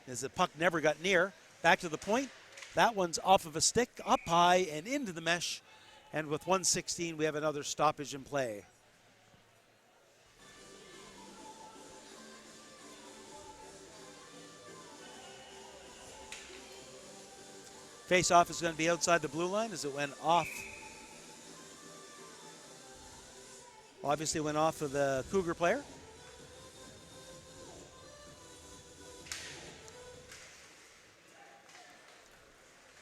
as the puck never got near. Back to the point. That one's off of a stick, up high and into the mesh. And with 1:16, we have another stoppage in play. Face-off is going to be outside the blue line as it went off. Obviously went off of the Cougar player.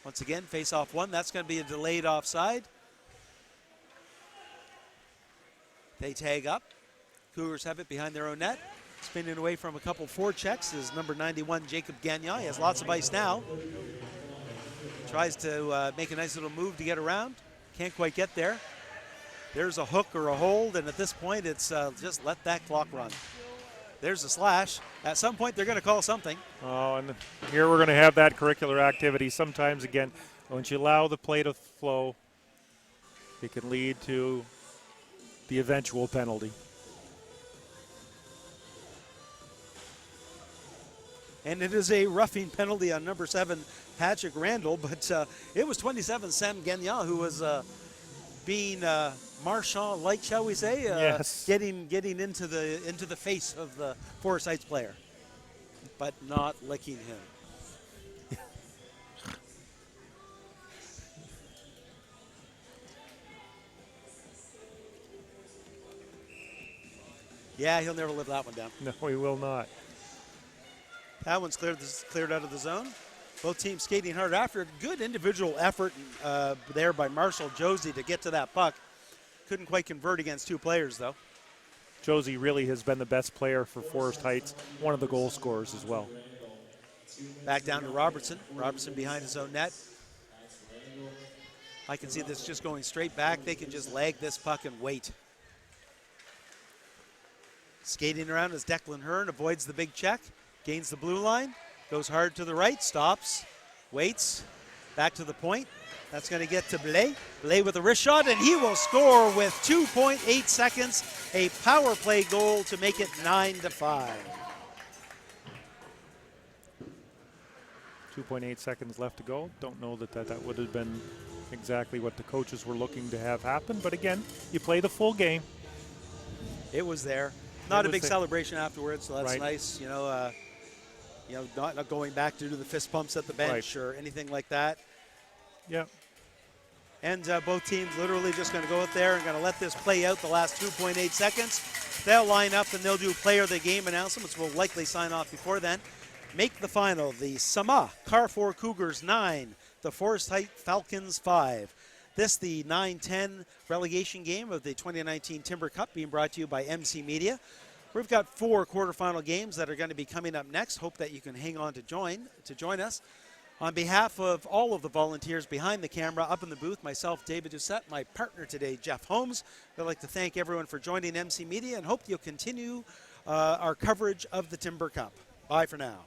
Once again, face-off 1. That's going to be a delayed offside. They tag up. Cougars have it behind their own net. Spinning away from a couple forechecks is number 91, Jacob Gagnon. He has lots of ice now. Tries to make a nice little move to get around. Can't quite get there. There's a hook or a hold, and at this point, it's just let that clock run. There's a slash. At some point, they're going to call something. Oh, and here we're going to have that curricular activity. Sometimes, again, once you allow the play to flow, it can lead to the eventual penalty. And it is a roughing penalty on number 7, Patrick Randall, but it was 27, Sam Gagnon, who was being Marchand-like, shall we say? Yes. Getting into the face of the Forest Heights player, but not licking him. Yeah, he'll never live that one down. No, he will not. That one's cleared out of the zone. Both teams skating hard after a good individual effort there by Marshall Josie to get to that puck. Couldn't quite convert against 2 players, though. Josie really has been the best player for Forest Heights, one of the goal scorers as well. Back down to Robertson. Robertson behind his own net. I can see this just going straight back. They can just lag this puck and wait. Skating around is Declan Hearn, avoids the big check, gains the blue line, goes hard to the right, stops, waits, back to the point. That's going to get to Blais. Blais with a wrist shot, and he will score with 2.8 seconds, a power play goal to make it 9-5. 2.8 seconds left to go. Don't know that would have been exactly what the coaches were looking to have happen, but again, you play the full game. It was there. Not a big celebration afterwards, so that's right. nice. Not going back to do the fist pumps at the bench or anything like that. Yeah. And both teams literally just going to go out there and going to let this play out the last 2.8 seconds. They'll line up and they'll do player of the game announcements. We'll likely sign off before then. Make the final, the Sommet Carrefour Cougars 9, the Forest Heights Falcons 5. This, the 9-10 relegation game of the 2019 Timber Cup, being brought to you by MC Media. We've got 4 quarterfinal games that are going to be coming up next. Hope that you can hang on to join us. On behalf of all of the volunteers behind the camera, up in the booth, myself, David Doucette, my partner today, Jeff Holmes, I'd like to thank everyone for joining MC Media and hope you'll continue our coverage of the Timber Cup. Bye for now.